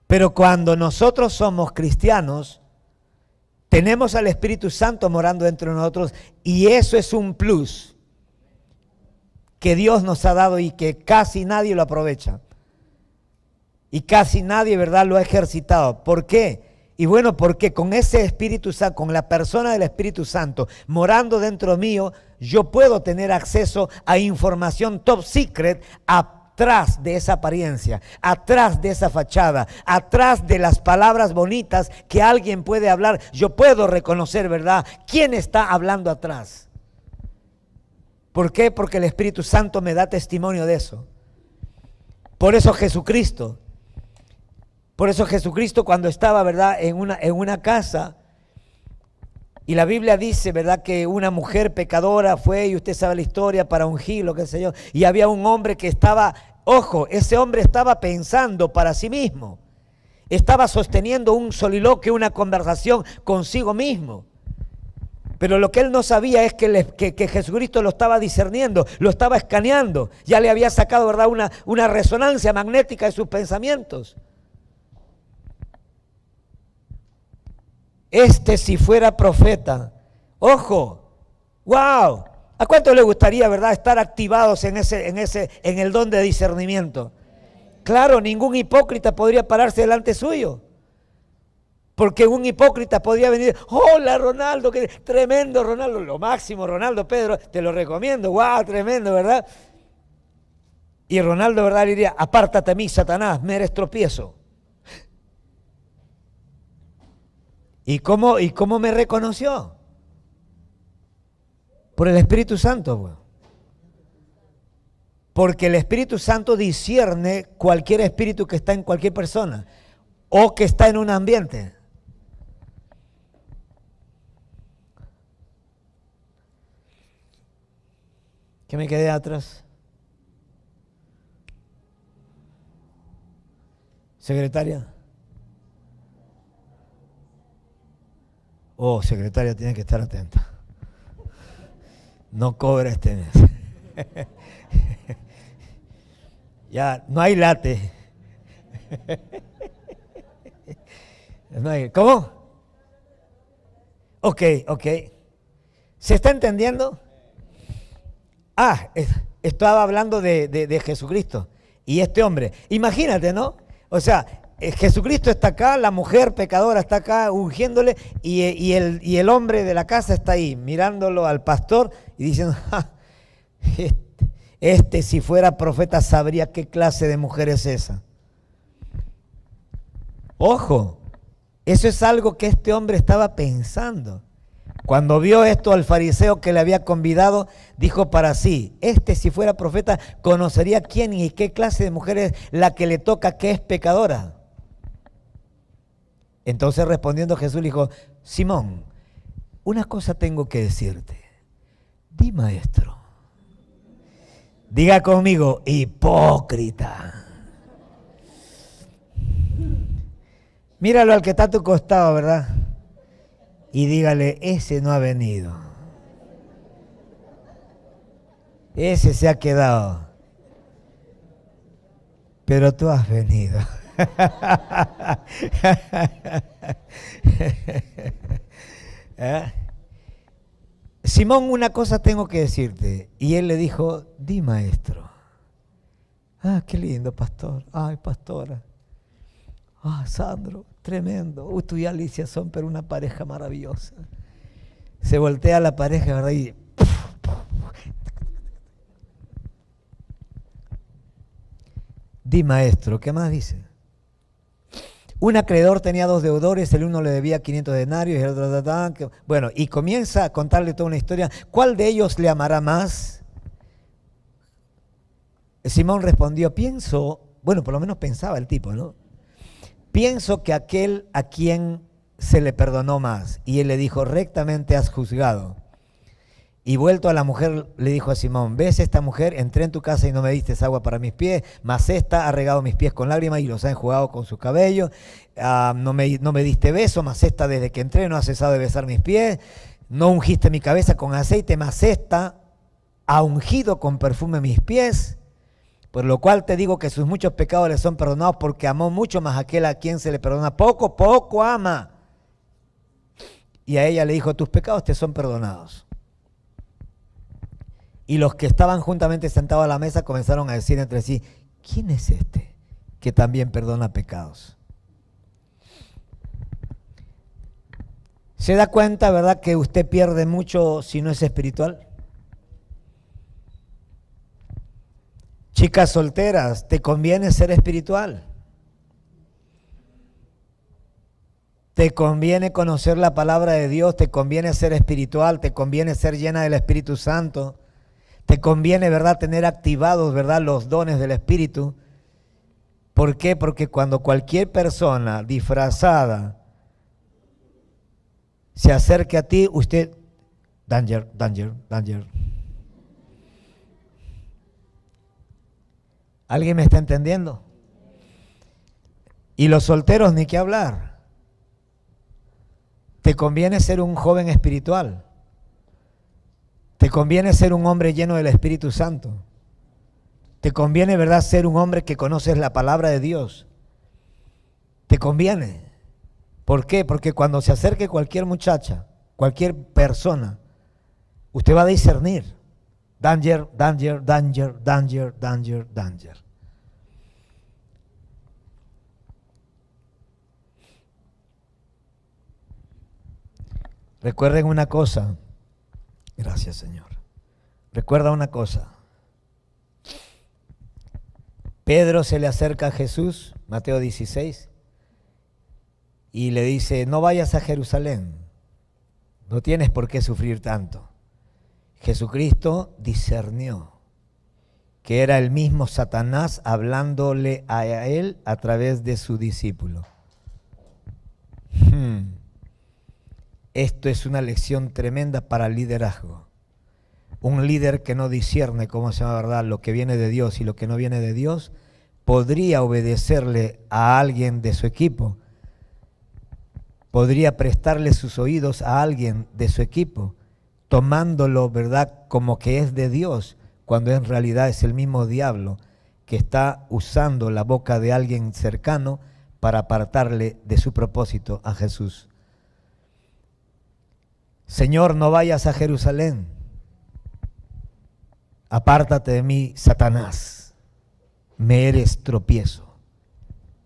Pero cuando nosotros somos cristianos, tenemos al Espíritu Santo morando dentro de nosotros y eso es un plus que Dios nos ha dado y que casi nadie lo aprovecha. Y casi nadie, ¿verdad?, lo ha ejercitado. ¿Por qué? Y bueno, porque con ese Espíritu Santo, con la persona del Espíritu Santo morando dentro mío, yo puedo tener acceso a información top secret atrás de esa apariencia, atrás de esa fachada, atrás de las palabras bonitas que alguien puede hablar. Yo puedo reconocer, ¿verdad?, quién está hablando atrás. ¿Por qué? Porque el Espíritu Santo me da testimonio de eso. Por eso Jesucristo cuando estaba, ¿verdad?, en una casa, y la Biblia dice, ¿verdad?, que una mujer pecadora fue, y usted sabe la historia, para ungirlo, qué sé yo, y había un hombre que estaba, ojo, ese hombre estaba pensando para sí mismo, estaba sosteniendo un soliloquio, una conversación consigo mismo. Pero lo que él no sabía es que Jesucristo lo estaba discerniendo, lo estaba escaneando, ya le había sacado, ¿verdad?, una resonancia magnética de sus pensamientos. Si fuera profeta, ojo, wow, ¿a cuánto le gustaría, verdad, estar activados en el don de discernimiento? Claro, ningún hipócrita podría pararse delante suyo, porque un hipócrita podría venir, hola Ronaldo, que tremendo Ronaldo, lo máximo Ronaldo, Pedro, te lo recomiendo, wow, tremendo, ¿verdad? Y Ronaldo, ¿verdad?, le diría, apártate a mí, Satanás, me eres tropiezo. ¿Y cómo me reconoció? Por el Espíritu Santo, bueno. Porque el Espíritu Santo discierne cualquier espíritu que está en cualquier persona o que está en un ambiente. ¿Qué me quedé atrás? ¿Secretaria? Oh, secretaria, tiene que estar atenta. No cobra este mes. Ya, no hay late. No hay, ¿cómo? Ok. ¿Se está entendiendo? Estaba hablando de Jesucristo y este hombre. Imagínate, ¿no? O sea, Jesucristo está acá, la mujer pecadora está acá ungiéndole y el hombre de la casa está ahí mirándolo al pastor y diciendo, este si fuera profeta sabría qué clase de mujer es esa. Ojo, eso es algo que este hombre estaba pensando. Cuando vio esto al fariseo que le había convidado, dijo para sí, si fuera profeta conocería quién y qué clase de mujer es la que le toca que es pecadora. Entonces respondiendo Jesús le dijo, Simón, una cosa tengo que decirte. Di, maestro. Diga conmigo, hipócrita. Míralo al que está a tu costado, ¿verdad? Y dígale, ese no ha venido. Ese se ha quedado. Pero tú has venido. Simón, una cosa tengo que decirte. Y él le dijo, di, maestro. Qué lindo, pastor. Ay, pastora. Sandro, tremendo. Tú y Alicia son pero una pareja maravillosa. Se voltea la pareja, ¿verdad? Y di, maestro, ¿qué más dice? Un acreedor tenía 2 deudores, el uno le debía 500 denarios y el otro... Bueno, y comienza a contarle toda una historia. ¿Cuál de ellos le amará más? Simón respondió, por lo menos pensaba el tipo, ¿no? Pienso que aquel a quien se le perdonó más. Y él le dijo, rectamente has juzgado. Y vuelto a la mujer, le dijo a Simón, ¿ves esta mujer? Entré en tu casa y no me diste agua para mis pies, mas esta ha regado mis pies con lágrimas y los ha enjugado con su cabello. No me diste beso, mas esta desde que entré no ha cesado de besar mis pies. No ungiste mi cabeza con aceite, mas esta ha ungido con perfume mis pies. Por lo cual te digo que sus muchos pecados le son perdonados porque amó mucho, más aquel a quien se le perdona poco, poco ama. Y a ella le dijo, tus pecados te son perdonados. Y los que estaban juntamente sentados a la mesa comenzaron a decir entre sí, ¿quién es este que también perdona pecados? ¿Se da cuenta, verdad, que usted pierde mucho si no es espiritual? Chicas solteras, te conviene ser espiritual. Te conviene conocer la palabra de Dios, te conviene ser espiritual, te conviene ser llena del Espíritu Santo, te conviene, ¿verdad?, tener activados, ¿verdad?, los dones del Espíritu. ¿Por qué? Porque cuando cualquier persona disfrazada se acerque a ti, usted, danger. ¿Alguien me está entendiendo? Y los solteros, ni qué hablar. Te conviene ser un joven espiritual. Te conviene ser un hombre lleno del Espíritu Santo. Te conviene, ¿verdad?, ser un hombre que conoces la palabra de Dios. Te conviene. ¿Por qué? Porque cuando se acerque cualquier muchacha, cualquier persona, usted va a discernir. Danger. Recuerden una cosa. Gracias, Señor. Recuerda una cosa. Pedro se le acerca a Jesús, Mateo 16, y le dice, no vayas a Jerusalén, no tienes por qué sufrir tanto. Jesucristo discernió que era el mismo Satanás hablándole a él a través de su discípulo. Esto es una lección tremenda para el liderazgo. Un líder que no discierne, ¿cómo se llama, verdad?, lo que viene de Dios y lo que no viene de Dios, podría obedecerle a alguien de su equipo, podría prestarle sus oídos a alguien de su equipo, tomándolo, ¿verdad?, como que es de Dios, cuando en realidad es el mismo diablo que está usando la boca de alguien cercano para apartarle de su propósito a Jesús. Señor, no vayas a Jerusalén. Apártate de mí, Satanás. Me eres tropiezo.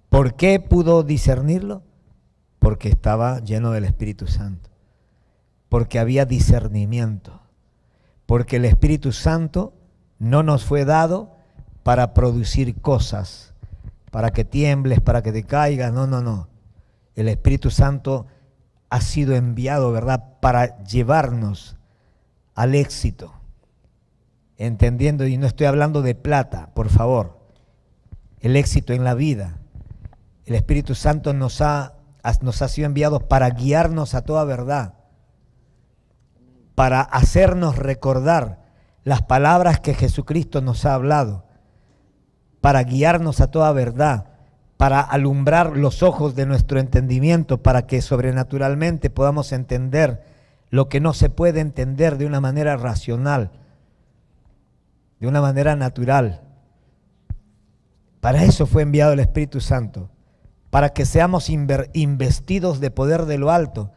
¿Por qué pudo discernirlo? Porque estaba lleno del Espíritu Santo. Porque había discernimiento. Porque el Espíritu Santo no nos fue dado para producir cosas, para que tiembles, para que te caigas. No, no, no. El Espíritu Santo ha sido enviado, ¿verdad?, para llevarnos al éxito. Entendiendo, y no estoy hablando de plata, por favor. El éxito en la vida. El Espíritu Santo nos ha sido enviado para guiarnos a toda verdad, para hacernos recordar las palabras que Jesucristo nos ha hablado, para guiarnos a toda verdad, para alumbrar los ojos de nuestro entendimiento, para que sobrenaturalmente podamos entender lo que no se puede entender de una manera racional, de una manera natural. Para eso fue enviado el Espíritu Santo, para que seamos investidos de poder de lo alto.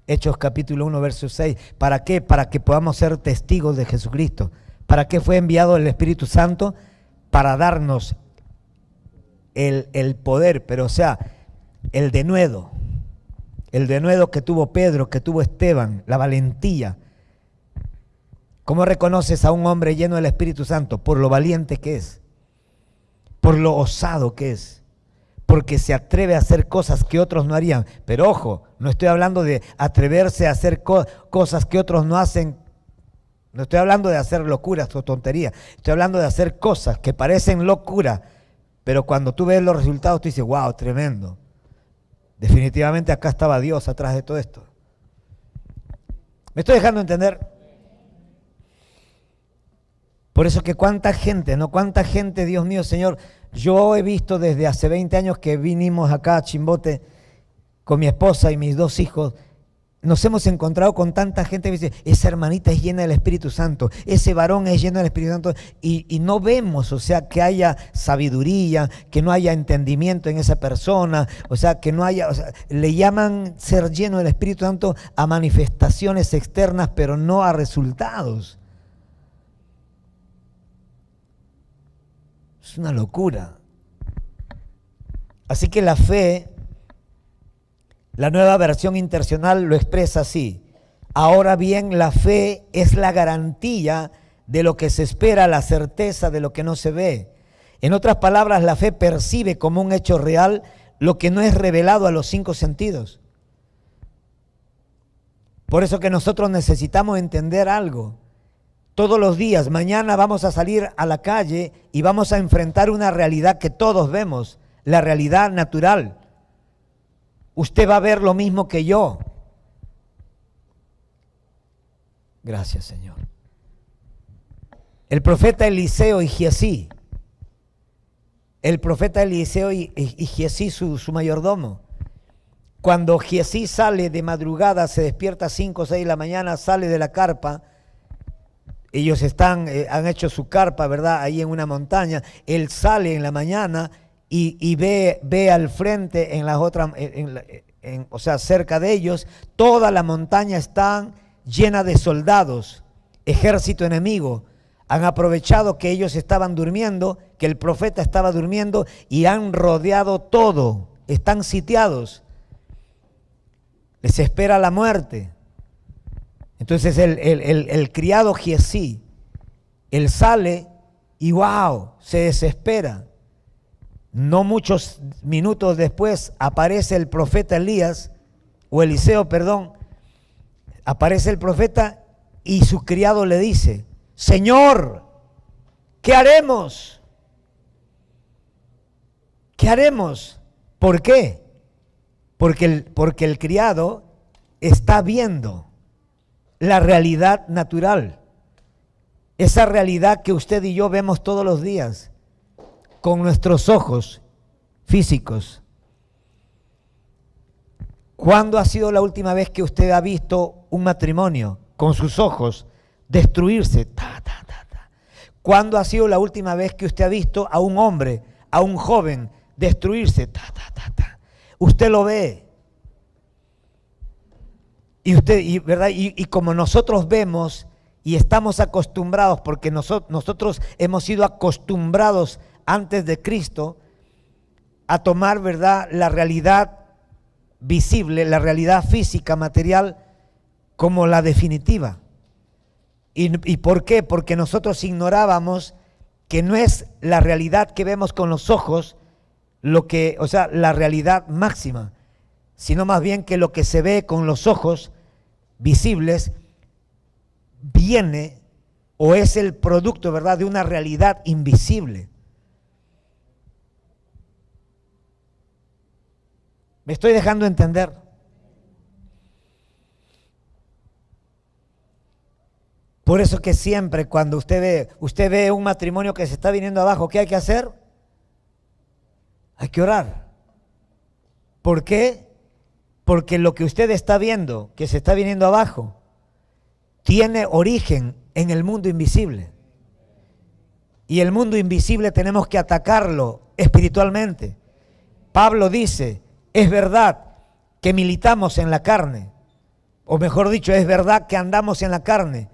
Hechos capítulo 1, verso 6. ¿Para qué? Para que podamos ser testigos de Jesucristo. ¿Para qué fue enviado el Espíritu Santo? Para darnos el poder, pero o sea, el denuedo que tuvo Pedro, que tuvo Esteban, la valentía. ¿Cómo reconoces a un hombre lleno del Espíritu Santo? Por lo valiente que es, por lo osado que es, porque se atreve a hacer cosas que otros no harían. Pero ojo, no estoy hablando de atreverse a hacer cosas que otros no hacen. No estoy hablando de hacer locuras o tonterías. Estoy hablando de hacer cosas que parecen locura, pero cuando tú ves los resultados, tú dices, wow, tremendo. Definitivamente acá estaba Dios atrás de todo esto. ¿Me estoy dejando entender? Por eso que cuánta gente, Dios mío, Señor. Yo he visto desde hace 20 años que vinimos acá a Chimbote con mi esposa y mis 2 hijos. Nos hemos encontrado con tanta gente que dice, esa hermanita es llena del Espíritu Santo, ese varón es lleno del Espíritu Santo, y no vemos, o sea, que haya sabiduría, que no haya entendimiento en esa persona, o sea, que no haya, o sea, le llaman ser lleno del Espíritu Santo a manifestaciones externas, pero no a resultados. Es una locura. Así que la fe, la Nueva Versión Internacional lo expresa así. Ahora bien, la fe es la garantía de lo que se espera, la certeza de lo que no se ve. En otras palabras, la fe percibe como un hecho real lo que no es revelado a los 5 sentidos. Por eso que nosotros necesitamos entender algo. Todos los días, mañana vamos a salir a la calle y vamos a enfrentar una realidad que todos vemos, la realidad natural. Usted va a ver lo mismo que yo. Gracias, Señor. El profeta Eliseo y Giesí. El profeta Eliseo y Giesí, su mayordomo. Cuando Giesí sale de madrugada, se despierta a 5 o 6 de la mañana, sale de la carpa. Ellos han hecho su carpa, ¿verdad?, ahí en una montaña. Él sale en la mañana y ve al frente, en las otras, o sea, cerca de ellos, toda la montaña está llena de soldados, ejército enemigo. Han aprovechado que ellos estaban durmiendo, que el profeta estaba durmiendo, y han rodeado todo. Están sitiados. Les espera la muerte. Entonces el criado Giesí, él sale y wow, se desespera. No muchos minutos después aparece el profeta Elías, o Eliseo, perdón, aparece el profeta y su criado le dice, Señor, ¿qué haremos? ¿Qué haremos? ¿Por qué? Porque el criado está viendo la realidad natural, esa realidad que usted y yo vemos todos los días con nuestros ojos físicos. ¿Cuándo ha sido la última vez que usted ha visto un matrimonio con sus ojos destruirse? ¿Cuándo ha sido la última vez que usted ha visto a un hombre, a un joven destruirse? Usted lo ve. ¿Verdad? Y como nosotros vemos y estamos acostumbrados, porque nosotros hemos sido acostumbrados antes de Cristo a tomar, ¿verdad?, la realidad visible, la realidad física, material, como la definitiva. ¿Y por qué? Porque nosotros ignorábamos que no es la realidad que vemos con los ojos, la realidad máxima, sino más bien que lo que se ve con los ojos visibles viene o es el producto, ¿verdad?, de una realidad invisible. ¿Me estoy dejando entender? Por eso que siempre cuando usted ve un matrimonio que se está viniendo abajo, ¿qué hay que hacer? Hay que orar. ¿Por qué? Porque lo que usted está viendo, que se está viniendo abajo, tiene origen en el mundo invisible. Y el mundo invisible tenemos que atacarlo espiritualmente. Pablo dice, es verdad que militamos en la carne, o mejor dicho, es verdad que andamos en la carne.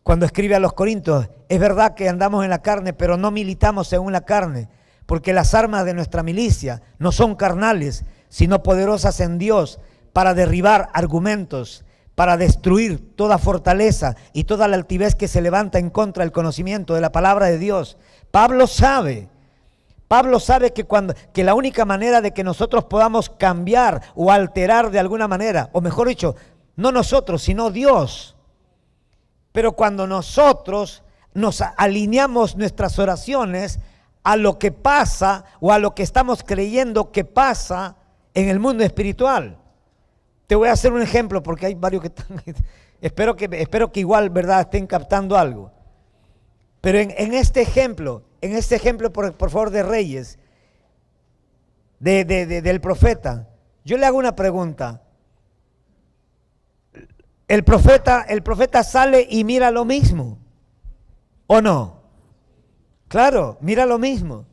Cuando escribe a los Corintios, es verdad que andamos en la carne, pero no militamos según la carne, porque las armas de nuestra milicia no son carnales, sino poderosas en Dios para derribar argumentos, para destruir toda fortaleza y toda la altivez que se levanta en contra del conocimiento de la palabra de Dios. Pablo sabe que la única manera de que nosotros podamos cambiar o alterar de alguna manera, o mejor dicho, no nosotros, sino Dios. Pero cuando nosotros nos alineamos nuestras oraciones a lo que pasa o a lo que estamos creyendo que pasa en el mundo espiritual. Te voy a hacer un ejemplo porque hay varios que están, espero que igual, ¿verdad?, estén captando algo. Pero en este ejemplo, por favor, de Reyes, del profeta, yo le hago una pregunta. El profeta sale y mira lo mismo, ¿o no? Claro, mira lo mismo.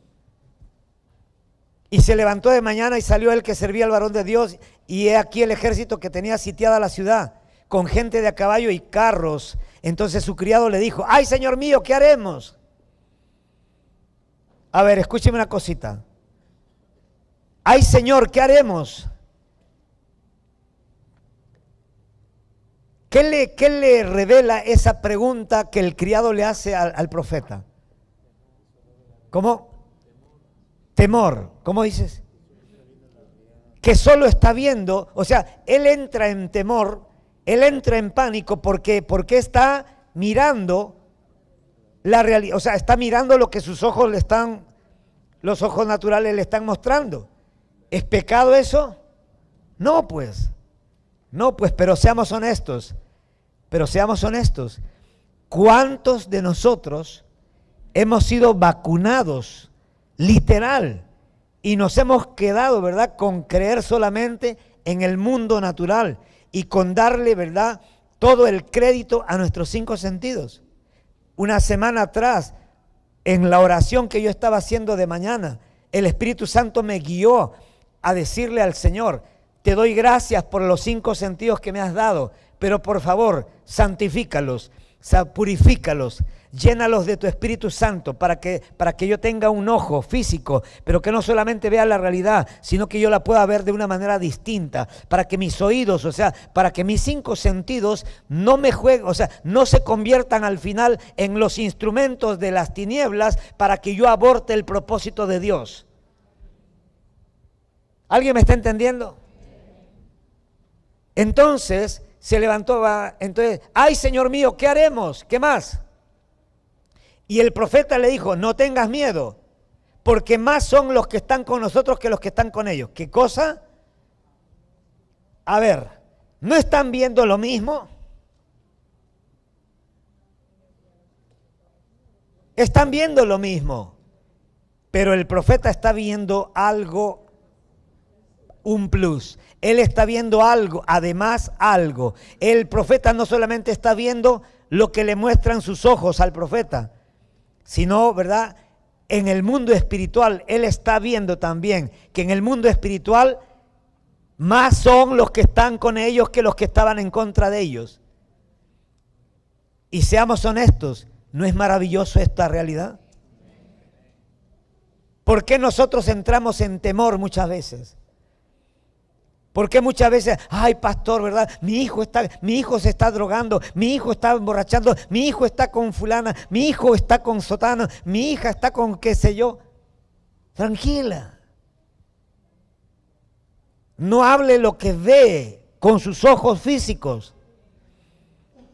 Y se levantó de mañana y salió el que servía al varón de Dios, y he aquí el ejército que tenía sitiada la ciudad, con gente de a caballo y carros. Entonces su criado le dijo, ¡ay, señor mío, qué haremos! A ver, escúcheme una cosita. ¡Ay, señor, qué haremos! ¿Qué le revela esa pregunta que el criado le hace al profeta? ¿Cómo? Temor. ¿Cómo dices? Que solo está viendo, o sea, él entra en temor, él entra en pánico porque está mirando la realidad, o sea, está mirando lo que sus ojos los ojos naturales le están mostrando. ¿Es pecado eso? No, pues, pero seamos honestos. ¿Cuántos de nosotros hemos sido vacunados, literal, y nos hemos quedado, ¿verdad?, con creer solamente en el mundo natural y con darle, ¿verdad?, todo el crédito a nuestros 5 sentidos? Una semana atrás, en la oración que yo estaba haciendo de mañana, el Espíritu Santo me guió a decirle al Señor, te doy gracias por los 5 sentidos que me has dado, pero por favor, santifícalos, purifícalos, llénalos de tu Espíritu Santo para que yo tenga un ojo físico, pero que no solamente vea la realidad, sino que yo la pueda ver de una manera distinta, para que mis oídos, o sea, para que mis 5 sentidos no me jueguen, o sea, no se conviertan al final en los instrumentos de las tinieblas para que yo aborte el propósito de Dios. ¿Alguien me está entendiendo? Entonces se levantó, ¡ay, Señor mío, qué haremos! ¿Qué más? Y el profeta le dijo, no tengas miedo, porque más son los que están con nosotros que los que están con ellos. ¿Qué cosa? A ver, ¿no están viendo lo mismo? Están viendo lo mismo, pero el profeta está viendo algo, un plus. Él está viendo algo, además algo. El profeta no solamente está viendo lo que le muestran sus ojos al profeta, sino, ¿verdad?, en el mundo espiritual, él está viendo también que en el mundo espiritual Más son los que están con ellos que los que estaban en contra de ellos. Y seamos honestos, ¿no es maravilloso esta realidad? ¿Por qué nosotros entramos en temor muchas veces? ¿Por qué muchas veces, ay pastor, ¿verdad? Mi hijo se está drogando, mi hijo está emborrachando, mi hijo está con fulana, mi hijo está con sotana, mi hija está con qué sé yo? Tranquila. No hable lo que ve con sus ojos físicos.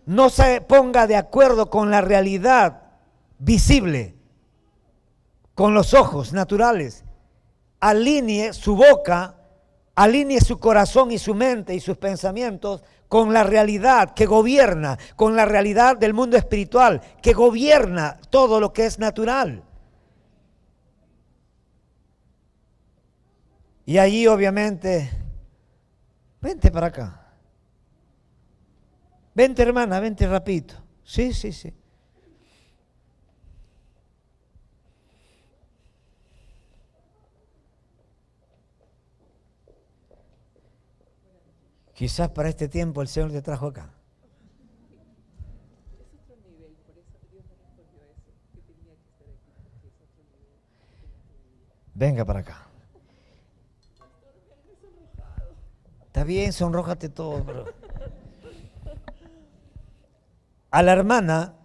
No se ponga de acuerdo con la realidad visible, con los ojos naturales. Alinee su boca, alinee su corazón y su mente y sus pensamientos con la realidad que gobierna, con la realidad del mundo espiritual que gobierna todo lo que es natural. Y allí obviamente, vente para acá. Vente hermana, vente rapidito. Sí, sí, sí. Quizás para este tiempo el Señor te trajo acá. Venga para acá. Está bien, sonrójate todo, bro. A la hermana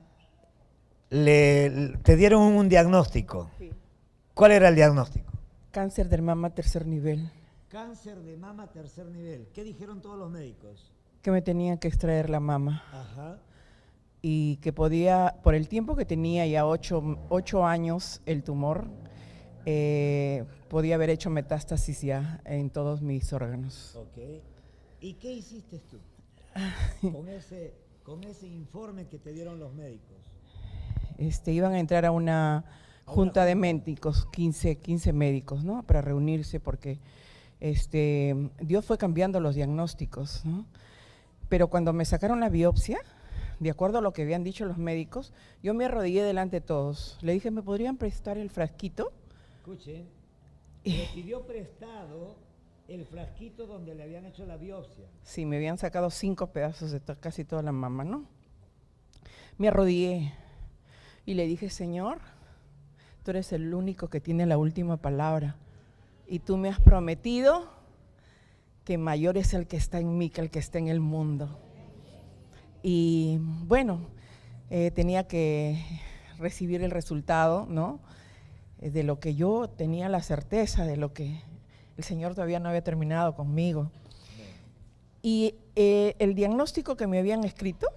te dieron un diagnóstico. Sí. ¿Cuál era el diagnóstico? Cáncer de mama tercer nivel. Cáncer de mama tercer nivel. ¿Qué dijeron todos los médicos? Que me tenían que extraer la mama. Ajá. Y que podía, por el tiempo que tenía ya 8 años el tumor, podía haber hecho metástasis ya en todos mis órganos. Ok. ¿Y qué hiciste tú con ese informe que te dieron los médicos? Iban a entrar a una junta de médicos, 15 médicos, ¿no? Para reunirse porque Dios fue cambiando los diagnósticos, ¿no? Pero cuando me sacaron la biopsia, de acuerdo a lo que habían dicho los médicos, yo me arrodillé delante de todos. Le dije, ¿me podrían prestar el frasquito? Escuchen, le pidió prestado el frasquito donde le habían hecho la biopsia. Sí, me habían sacado 5 pedazos de casi toda la mama, ¿no? Me arrodillé y le dije, Señor, tú eres el único que tiene la última palabra y tú me has prometido que mayor es el que está en mí que el que está en el mundo. Y bueno, tenía que recibir el resultado, ¿no? De lo que yo tenía la certeza, de lo que el Señor todavía no había terminado conmigo. Y el diagnóstico que me habían escrito,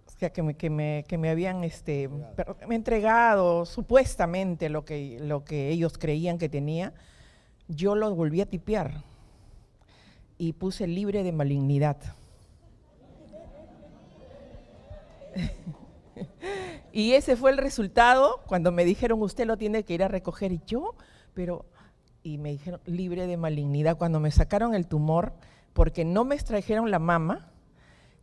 o sea, que me habían me entregado supuestamente lo que ellos creían que tenía, yo lo volví a tipear y puse libre de malignidad. Y ese fue el resultado cuando me dijeron, usted lo tiene que ir a recoger. Y yo, y me dijeron, libre de malignidad. Cuando me sacaron el tumor, porque no me extrajeron la mama,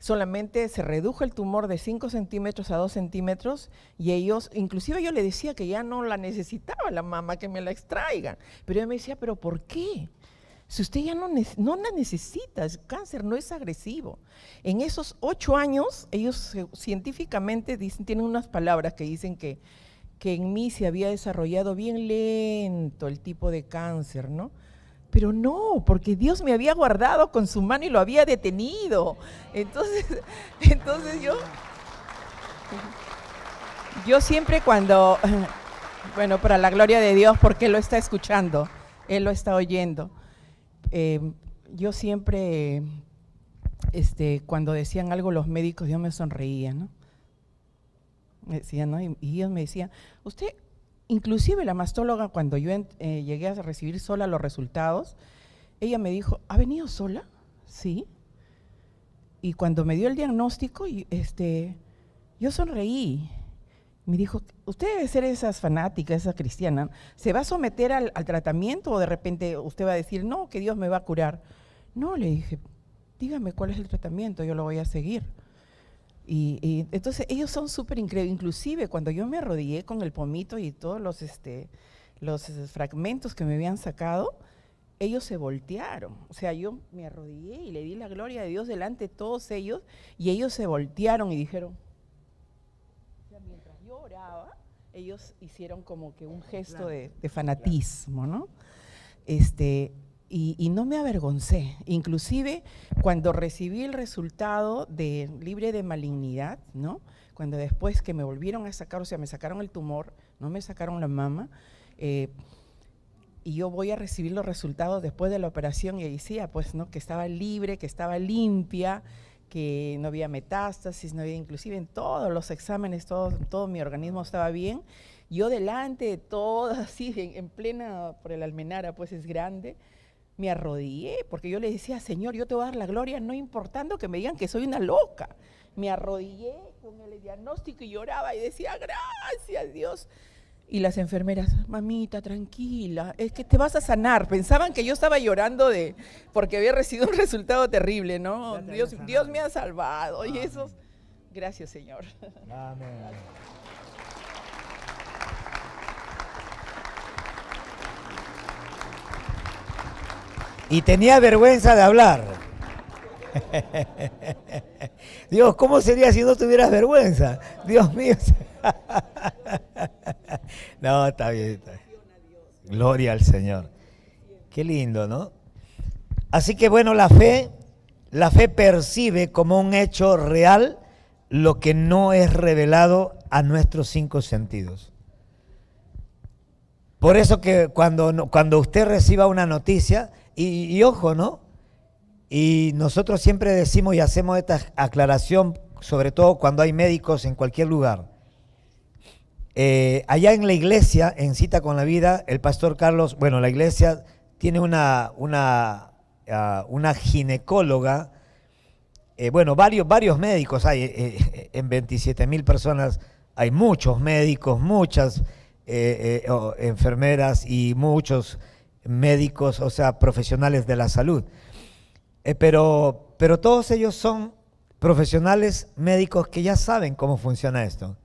solamente se redujo el tumor de 5 centímetros a 2 centímetros y ellos, inclusive yo le decía que ya no la necesitaba la mama, que me la extraigan. Pero ella me decía, ¿pero por qué? Si usted ya no la necesita, el cáncer no es agresivo. En esos 8 años, ellos científicamente tienen unas palabras que dicen que en mí se había desarrollado bien lento el tipo de cáncer, ¿no? Pero no, porque Dios me había guardado con su mano y lo había detenido. Entonces yo siempre cuando, bueno, para la gloria de Dios, porque Él lo está escuchando, Él lo está oyendo. Yo siempre, cuando decían algo los médicos, yo me sonreía, ¿no? Me decían, ¿no? Y ellos me decían, usted, inclusive la mastóloga, cuando yo llegué a recibir sola los resultados, ella me dijo, ¿ha venido sola? Sí. Y cuando me dio el diagnóstico, yo sonreí. Me dijo, usted debe ser esas fanáticas, esa cristiana, ¿se va a someter al tratamiento o de repente usted va a decir, no, que Dios me va a curar? No, le dije, dígame cuál es el tratamiento, yo lo voy a seguir. Y entonces ellos son súper increíbles, inclusive cuando yo me arrodillé con el pomito y todos los fragmentos que me habían sacado, ellos se voltearon. O sea, yo me arrodillé y le di la gloria de Dios delante de todos ellos, y ellos se voltearon y dijeron, o sea, mientras yo oraba, ellos hicieron como que un gesto de fanatismo, ¿no? Y no me avergoncé. Inclusive cuando recibí el resultado de libre de malignidad, ¿no? Cuando después que me volvieron a sacar, o sea, me sacaron el tumor, no me sacaron la mama, y yo voy a recibir los resultados después de la operación, y decía, pues, ¿no?, que estaba libre, que estaba limpia, que no había metástasis, no había, inclusive en todos los exámenes, todo mi organismo estaba bien. Yo delante de todas, así, en plena, por el Almenara, pues es grande, me arrodillé, porque yo le decía, Señor, yo te voy a dar la gloria, no importando que me digan que soy una loca. Me arrodillé con el diagnóstico y lloraba y decía, gracias Dios. Y las enfermeras, mamita, tranquila, es que te vas a sanar. Pensaban que yo estaba llorando porque había recibido un resultado terrible, ¿no? Dios me ha salvado. Amén. Y eso, gracias Señor. Amén. Y tenía vergüenza de hablar. Dios, ¿cómo sería si no tuvieras vergüenza? Dios mío. No, está bien, está bien. Gloria al Señor. Qué lindo, ¿no? Así que bueno, la fe percibe como un hecho real lo que no es revelado a nuestros 5 sentidos. Por eso que cuando usted reciba una noticia, y ojo, ¿no? Y nosotros siempre decimos y hacemos esta aclaración, sobre todo cuando hay médicos en cualquier lugar. Allá en la iglesia, en Cita con la Vida, el pastor Carlos, bueno, la iglesia tiene una ginecóloga, bueno, varios médicos hay, en 27,000 personas hay muchos médicos, muchas enfermeras y muchos médicos, o sea, profesionales de la salud. Pero todos ellos son profesionales médicos que ya saben cómo funciona esto,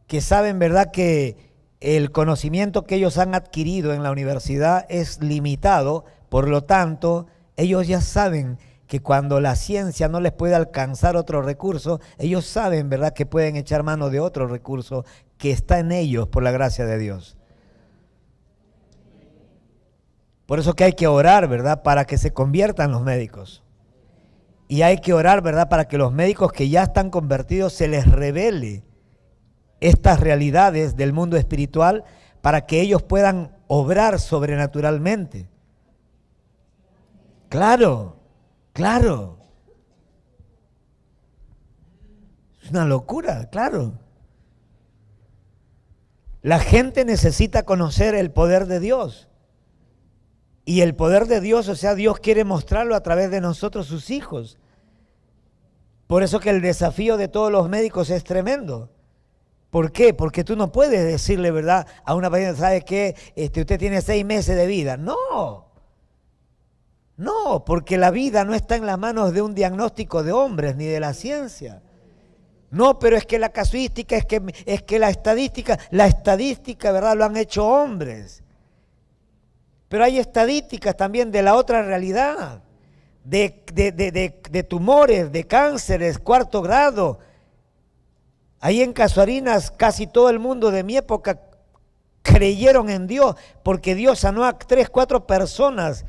que saben, ¿verdad?, que el conocimiento que ellos han adquirido en la universidad es limitado, por lo tanto, ellos ya saben que cuando la ciencia no les puede alcanzar otro recurso, ellos saben, ¿verdad?, que pueden echar mano de otro recurso que está en ellos por la gracia de Dios. Por eso que hay que orar, ¿verdad?, para que se conviertan los médicos. Y hay que orar, ¿verdad?, para que los médicos que ya están convertidos se les revele estas realidades del mundo espiritual para que ellos puedan obrar sobrenaturalmente. Claro, claro. Es una locura, claro. La gente necesita conocer el poder de Dios. Y el poder de Dios, o sea, Dios quiere mostrarlo a través de nosotros, sus hijos. Por eso que el desafío de todos los médicos es tremendo. ¿Por qué? Porque tú no puedes decirle, ¿verdad?, a una paciente, ¿sabe qué? Usted tiene 6 meses de vida. No, porque la vida no está en las manos de un diagnóstico de hombres ni de la ciencia. No, pero es que la casuística, es que la estadística, ¿verdad?, lo han hecho hombres. Pero hay estadísticas también de la otra realidad, de tumores, de cánceres, 4º grado. Ahí en Casuarinas casi todo el mundo de mi época creyeron en Dios, porque Dios sanó a 3, 4 personas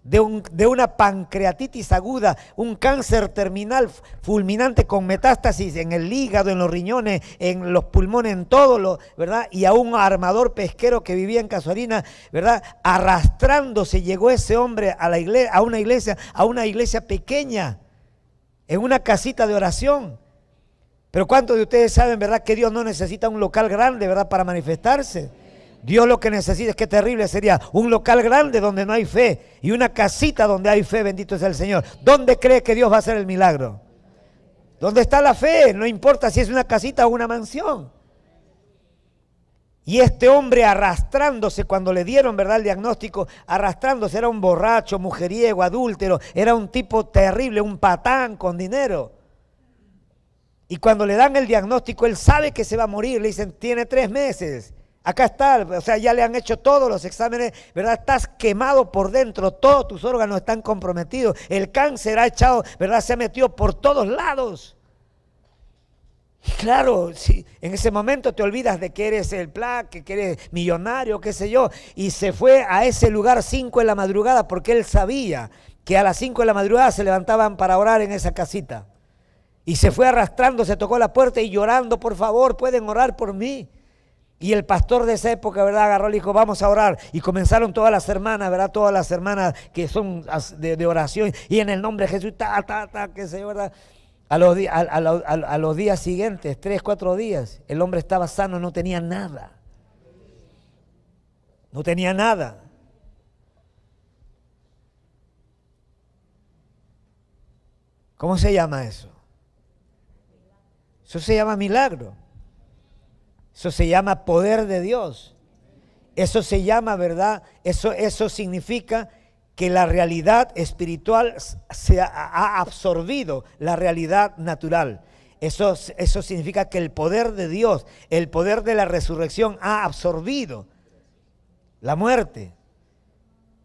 de una pancreatitis aguda, un cáncer terminal fulminante con metástasis en el hígado, en los riñones, en los pulmones, en todo, ¿verdad? Y a un armador pesquero que vivía en Casuarinas, ¿verdad? Arrastrándose llegó ese hombre a una iglesia pequeña, en una casita de oración. Pero ¿cuántos de ustedes saben, verdad, que Dios no necesita un local grande, verdad, para manifestarse? Dios lo que necesita, es que terrible sería un local grande donde no hay fe y una casita donde hay fe, bendito sea el Señor. ¿Dónde cree que Dios va a hacer el milagro? ¿Dónde está la fe? No importa si es una casita o una mansión. Y este hombre arrastrándose, cuando le dieron, ¿verdad?, el diagnóstico, arrastrándose, era un borracho, mujeriego, adúltero, era un tipo terrible, un patán con dinero. Y cuando le dan el diagnóstico, él sabe que se va a morir, le dicen, tiene 3 meses. Acá está, o sea, ya le han hecho todos los exámenes, ¿verdad? Estás quemado por dentro, todos tus órganos están comprometidos. El cáncer ha echado, ¿verdad? Se ha metido por todos lados. Y claro, si en ese momento te olvidas de que eres el plaque, que eres millonario, qué sé yo, y se fue a ese lugar 5 de la madrugada porque él sabía que a las 5 de la madrugada se levantaban para orar en esa casita. Y se fue arrastrando, se tocó la puerta y llorando, por favor, pueden orar por mí. Y el pastor de esa época, ¿verdad? Agarró y dijo, vamos a orar. Y comenzaron todas las hermanas, ¿verdad? Todas las hermanas que son de oración. Y en el nombre de Jesús, qué sé yo, ¿verdad? A los días siguientes, 3, 4 días, el hombre estaba sano, no tenía nada. No tenía nada. ¿Cómo se llama eso? Eso se llama milagro. Eso se llama poder de Dios. Eso se llama, ¿verdad? Eso significa que la realidad espiritual se ha absorbido la realidad natural. Eso significa que el poder de Dios, el poder de la resurrección ha absorbido la muerte.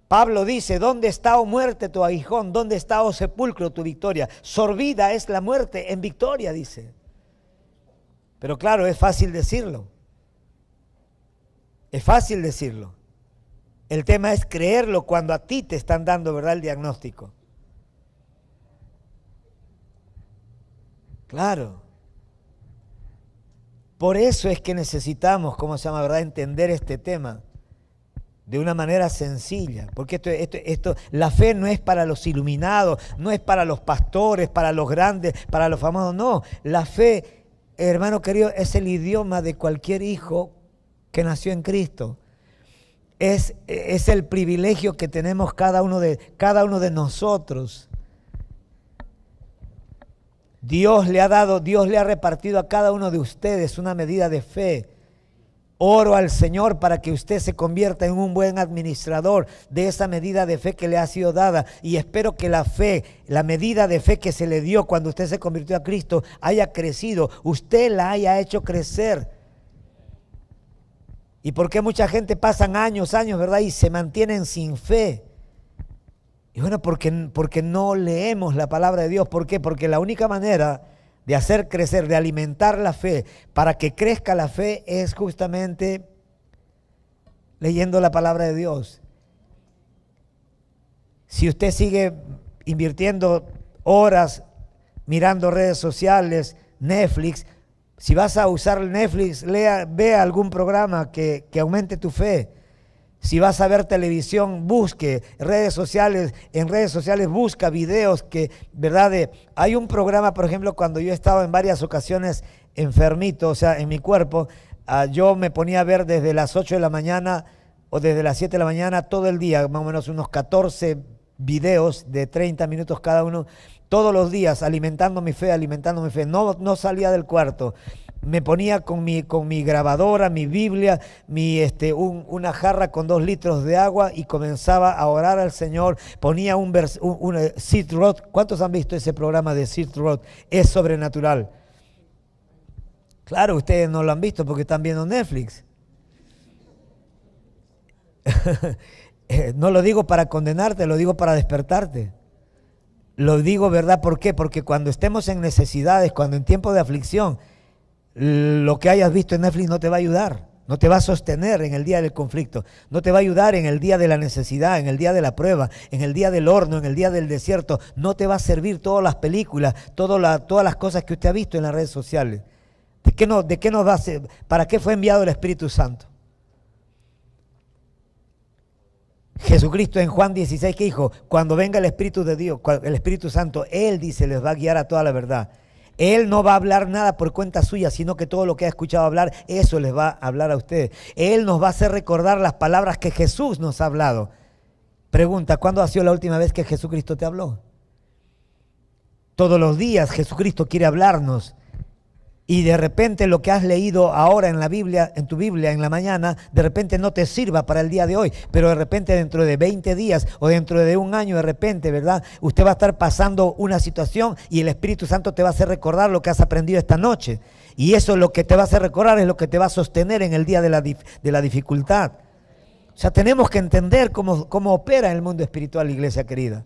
Pablo dice, ¿dónde está, oh muerte, tu aguijón? ¿Dónde está, oh sepulcro, tu victoria? Sorbida es la muerte en victoria, dice. Pero claro, es fácil decirlo. Es fácil decirlo. El tema es creerlo cuando a ti te están dando, ¿verdad?, el diagnóstico. Claro. Por eso es que necesitamos, ¿cómo se llama?, ¿verdad?, entender este tema de una manera sencilla. Porque la fe no es para los iluminados, no es para los pastores, para los grandes, para los famosos. No, la fe, hermano querido, es el idioma de cualquier hijo que nació en Cristo. Es el privilegio que tenemos cada uno de nosotros. Dios le ha repartido a cada uno de ustedes una medida de fe. Oro al Señor para que usted se convierta en un buen administrador de esa medida de fe que le ha sido dada. Y espero que la medida de fe que se le dio cuando usted se convirtió a Cristo haya crecido. Usted la haya hecho crecer. ¿Y por qué mucha gente pasan años, ¿verdad?, y se mantienen sin fe? Y bueno, porque no leemos la palabra de Dios. ¿Por qué? Porque la única manera de hacer crecer, de alimentar la fe, para que crezca la fe, es justamente leyendo la palabra de Dios. Si usted sigue invirtiendo horas mirando redes sociales, Netflix, si vas a usar Netflix, vea algún programa que aumente tu fe. Si vas a ver televisión, busque redes sociales, en redes sociales busca videos que, ¿verdad? Hay un programa, por ejemplo, cuando yo estaba en varias ocasiones enfermito, o sea, en mi cuerpo, yo me ponía a ver desde las 8 de la mañana o desde las 7 de la mañana todo el día, más o menos unos 14 videos de 30 minutos cada uno, todos los días, alimentando mi fe. No salía del cuarto. Me ponía con mi grabadora, mi Biblia, una jarra con 2 litros de agua y comenzaba a orar al Señor. Ponía un Sid Roth. ¿Cuántos han visto ese programa de Sid Roth? Es sobrenatural. Claro, ustedes no lo han visto porque están viendo Netflix. No lo digo para condenarte, lo digo para despertarte. Lo digo, ¿verdad? ¿Por qué? Porque cuando estemos en necesidades, cuando en tiempo de aflicción, lo que hayas visto en Netflix no te va a ayudar, no te va a sostener en el día del conflicto, no te va a ayudar en el día de la necesidad, en el día de la prueba, en el día del horno, en el día del desierto. No te va a servir todas las películas, todas las cosas que usted ha visto en las redes sociales. ¿De qué nos va a ser? ¿Para qué fue enviado el Espíritu Santo? Jesucristo en Juan 16, ¿qué dijo? Cuando venga el Espíritu de Dios, el Espíritu Santo, Él dice, les va a guiar a toda la verdad. Él no va a hablar nada por cuenta suya, sino que todo lo que ha escuchado hablar, eso les va a hablar a ustedes. Él nos va a hacer recordar las palabras que Jesús nos ha hablado. Pregunta, ¿cuándo ha sido la última vez que Jesucristo te habló? Todos los días Jesucristo quiere hablarnos. y de repente lo que has leído ahora en la Biblia, en tu Biblia en la mañana, de repente no te sirva para el día de hoy, pero de repente dentro de 20 días o dentro de un año, de repente, ¿verdad? Usted va a estar pasando una situación y el Espíritu Santo te va a hacer recordar lo que has aprendido esta noche. Y eso lo que te va a hacer recordar es lo que te va a sostener en el día de la dificultad. O sea, tenemos que entender cómo opera el mundo espiritual, iglesia querida.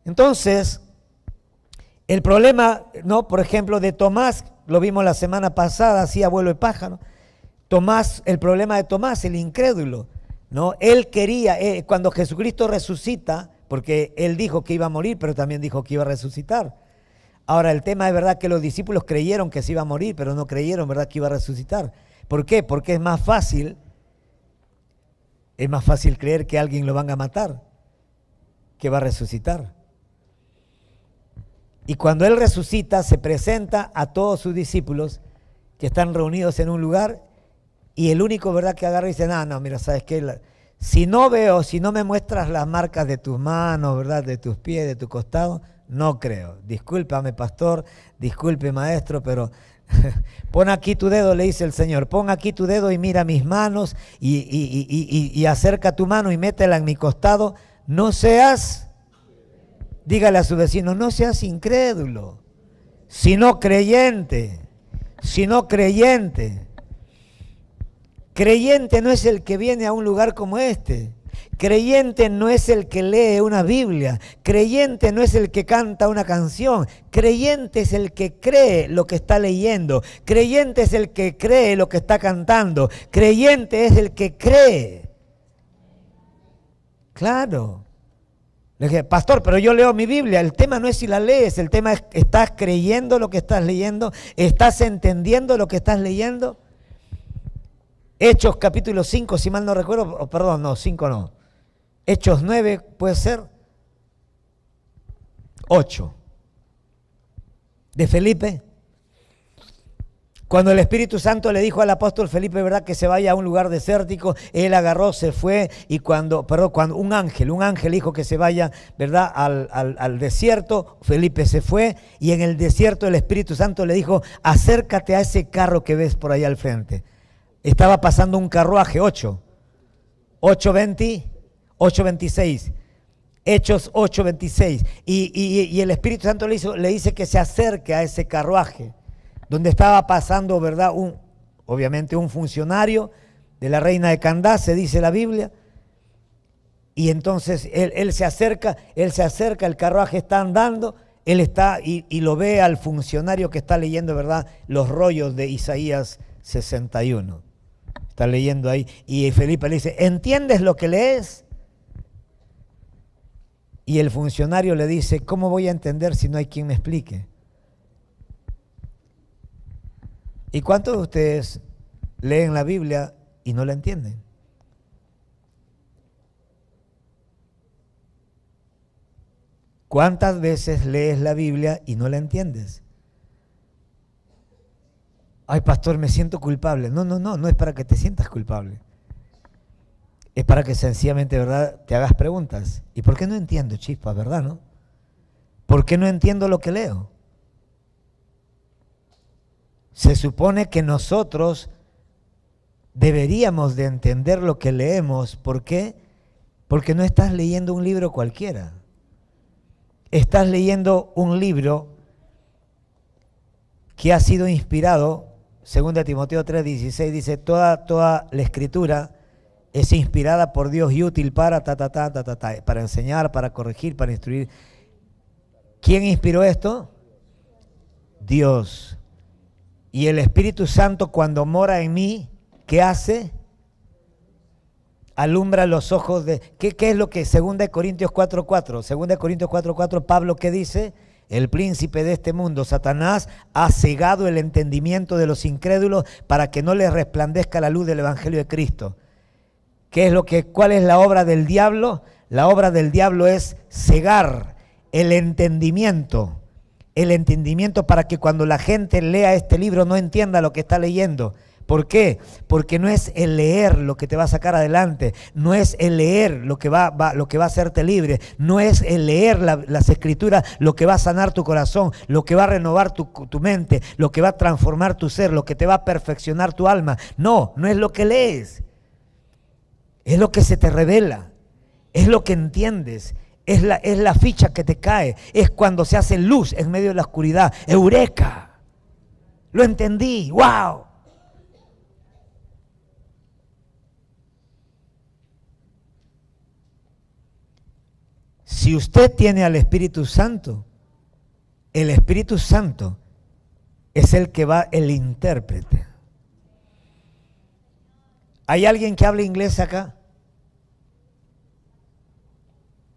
Entonces, el problema, ¿no? Por ejemplo, de Tomás, lo vimos la semana pasada, así abuelo de pájaro. Tomás, el problema de Tomás, el incrédulo, ¿no? Él quería, cuando Jesucristo resucita, porque él dijo que iba a morir, pero también dijo que iba a resucitar. Ahora, el tema es verdad que los discípulos creyeron que se iba a morir, pero no creyeron, ¿verdad?, que iba a resucitar. ¿Por qué? Porque es más fácil creer que alguien lo van a matar, que va a resucitar. Y cuando Él resucita, se presenta a todos sus discípulos que están reunidos en un lugar y el único, ¿verdad?, que agarra y dice, no, mira, ¿sabes qué? Si no me muestras las marcas de tus manos, ¿verdad?, de tus pies, de tu costado, no creo. Discúlpame, pastor, disculpe, maestro, pero pon aquí tu dedo, le dice el Señor, pon aquí tu dedo y mira mis manos y acerca tu mano y métela en mi costado. No seas... Dígale a su vecino, no seas incrédulo, sino creyente, Creyente no es el que viene a un lugar como este. Creyente no es el que lee una Biblia. Creyente no es el que canta una canción. Creyente es el que cree lo que está leyendo. Creyente es el que cree lo que está cantando. Creyente es el que cree. Claro. Le dije, pastor, pero yo leo mi Biblia. El tema no es si la lees, el tema es, ¿estás creyendo lo que estás leyendo? ¿Estás entendiendo lo que estás leyendo? Hechos capítulo 5, si mal no recuerdo, perdón, no, 5 no. Hechos 9, puede ser 8. De Felipe. Cuando el Espíritu Santo le dijo al apóstol Felipe, ¿verdad?, que se vaya a un lugar desértico, él agarró, se fue, y cuando un ángel dijo que se vaya, ¿verdad?, al desierto, Felipe se fue, y en el desierto el Espíritu Santo le dijo, acércate a ese carro que ves por allá al frente. Estaba pasando un carruaje, 8:26, Hechos 8:26, y el Espíritu Santo le dice que se acerque a ese carruaje, donde estaba pasando, ¿verdad?, obviamente un funcionario de la reina de Candace, dice la Biblia, y entonces él se acerca, el carruaje está andando, él está y lo ve al funcionario que está leyendo, ¿verdad?, los rollos de Isaías 61. Está leyendo ahí, y Felipe le dice, ¿entiendes lo que lees? Y el funcionario le dice, ¿cómo voy a entender si no hay quien me explique? ¿Y cuántos de ustedes leen la Biblia y no la entienden? ¿Cuántas veces lees la Biblia y no la entiendes? Ay, pastor, me siento culpable. No es para que te sientas culpable. Es para que sencillamente, ¿verdad?, te hagas preguntas. ¿Y por qué no entiendo, chispa, verdad, no? ¿Por qué no entiendo lo que leo? Se supone que nosotros deberíamos de entender lo que leemos. ¿Por qué? Porque no estás leyendo un libro cualquiera. Estás leyendo un libro que ha sido inspirado, 2 Timoteo 3:16 dice, toda la escritura es inspirada por Dios y útil para para enseñar, para corregir, para instruir. ¿Quién inspiró esto? Dios. Y el Espíritu Santo, cuando mora en mí, ¿qué hace? Alumbra los ojos de... ¿Qué es lo que 2 Corintios 4:4? 2 Corintios 4:4, Pablo, ¿qué dice? El príncipe de este mundo, Satanás, ha cegado el entendimiento de los incrédulos para que no les resplandezca la luz del Evangelio de Cristo. ¿Cuál es la obra del diablo? La obra del diablo es cegar el entendimiento para que cuando la gente lea este libro no entienda lo que está leyendo, ¿Por qué? Porque no es el leer lo que te va a sacar adelante, no es el leer lo que va a hacerte libre, no es el leer las escrituras lo que va a sanar tu corazón, lo que va a renovar tu mente, lo que va a transformar tu ser, lo que te va a perfeccionar tu alma. No, no es lo que lees, es lo que se te revela, es lo que entiendes, es la ficha que te cae, es cuando se hace luz en medio de la oscuridad. ¡Eureka! Lo entendí, ¡wow! Si usted tiene al Espíritu Santo, el Espíritu Santo es el que va, el intérprete. ¿Hay alguien que hable inglés acá?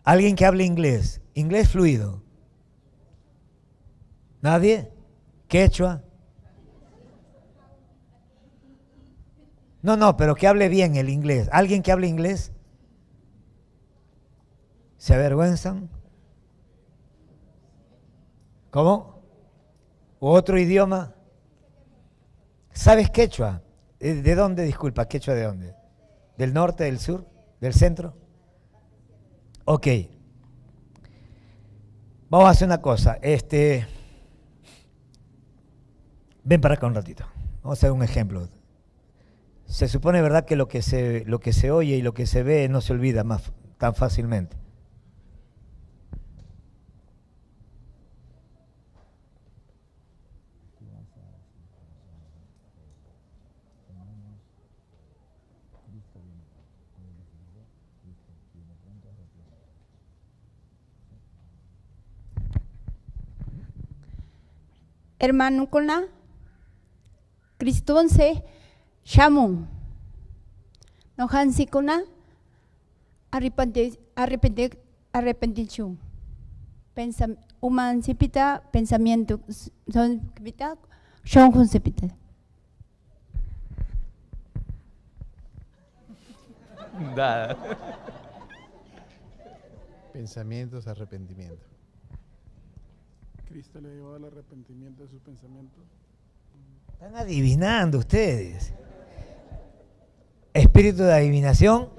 ¿Alguien que hable inglés? Inglés fluido. ¿Nadie? ¿Quechua? No, pero que hable bien el inglés. ¿Alguien que hable inglés? ¿Se avergüenzan? ¿Cómo? ¿U otro idioma? ¿Sabes quechua? ¿De dónde, disculpa? ¿Quechua de dónde? ¿Del norte, del sur, del centro? Ok. Vamos a hacer una cosa. Ven para acá un ratito. Vamos a hacer un ejemplo. Se supone, ¿verdad?, que lo que se oye y lo que se ve no se olvida más tan fácilmente. Hermano Kuna, Cristóbal Shamun, no Hansi Kuna, arrepentición, human sipita, pensamiento, son pita, son sipita. Nada. Pensamientos, arrepentimiento. Cristo le llevó al arrepentimiento de sus pensamientos. Están adivinando ustedes. Espíritu de adivinación.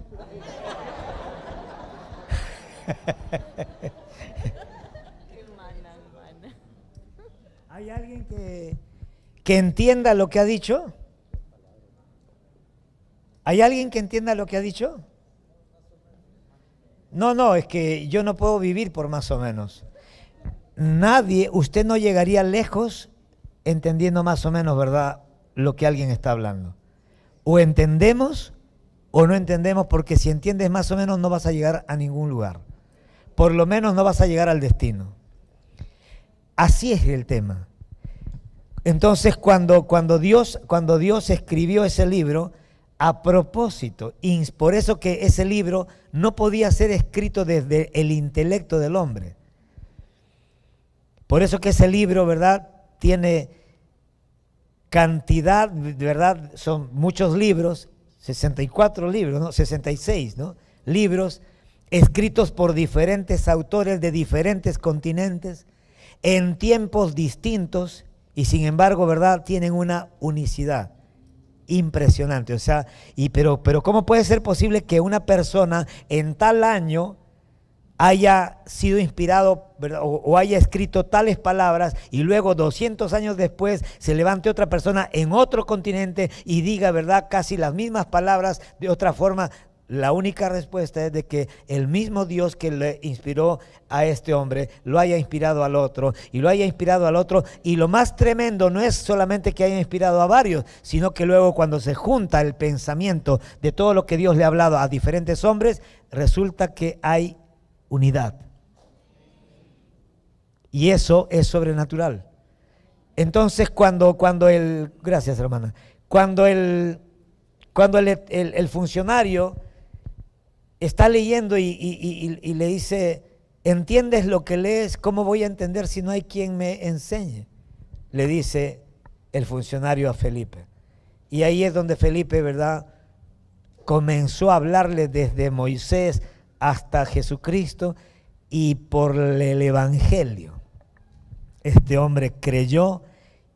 ¿Hay alguien que entienda lo que ha dicho? ¿Hay alguien que entienda lo que ha dicho? No, es que yo no puedo vivir por más o menos. Nadie, usted no llegaría lejos entendiendo más o menos, ¿verdad?, lo que alguien está hablando. O entendemos o no entendemos, porque si entiendes más o menos no vas a llegar a ningún lugar. Por lo menos no vas a llegar al destino. Así es el tema. Entonces, cuando Dios escribió ese libro, a propósito, y por eso que ese libro no podía ser escrito desde el intelecto del hombre. Por eso que ese libro, ¿verdad?, tiene cantidad, ¿verdad?, son muchos libros, 64 libros, ¿no? 66, ¿no?, libros escritos por diferentes autores de diferentes continentes, en tiempos distintos, y sin embargo, ¿verdad?, tienen una unicidad impresionante. O sea, pero ¿cómo puede ser posible que una persona en tal año haya sido inspirado, ¿verdad?, o haya escrito tales palabras, y luego 200 años después se levante otra persona en otro continente y diga, ¿verdad?, casi las mismas palabras de otra forma? La única respuesta es de que el mismo Dios que le inspiró a este hombre lo haya inspirado al otro y lo haya inspirado al otro. Y lo más tremendo no es solamente que haya inspirado a varios, sino que luego, cuando se junta el pensamiento de todo lo que Dios le ha hablado a diferentes hombres, resulta que hay unidad. Y eso es sobrenatural. Entonces, gracias, hermana, cuando el funcionario está leyendo y le dice, ¿entiendes lo que lees? ¿Cómo voy a entender si no hay quien me enseñe?, le dice el funcionario a Felipe. Y ahí es donde Felipe, ¿verdad?, comenzó a hablarle desde Moisés hasta Jesucristo, y por el Evangelio este hombre creyó,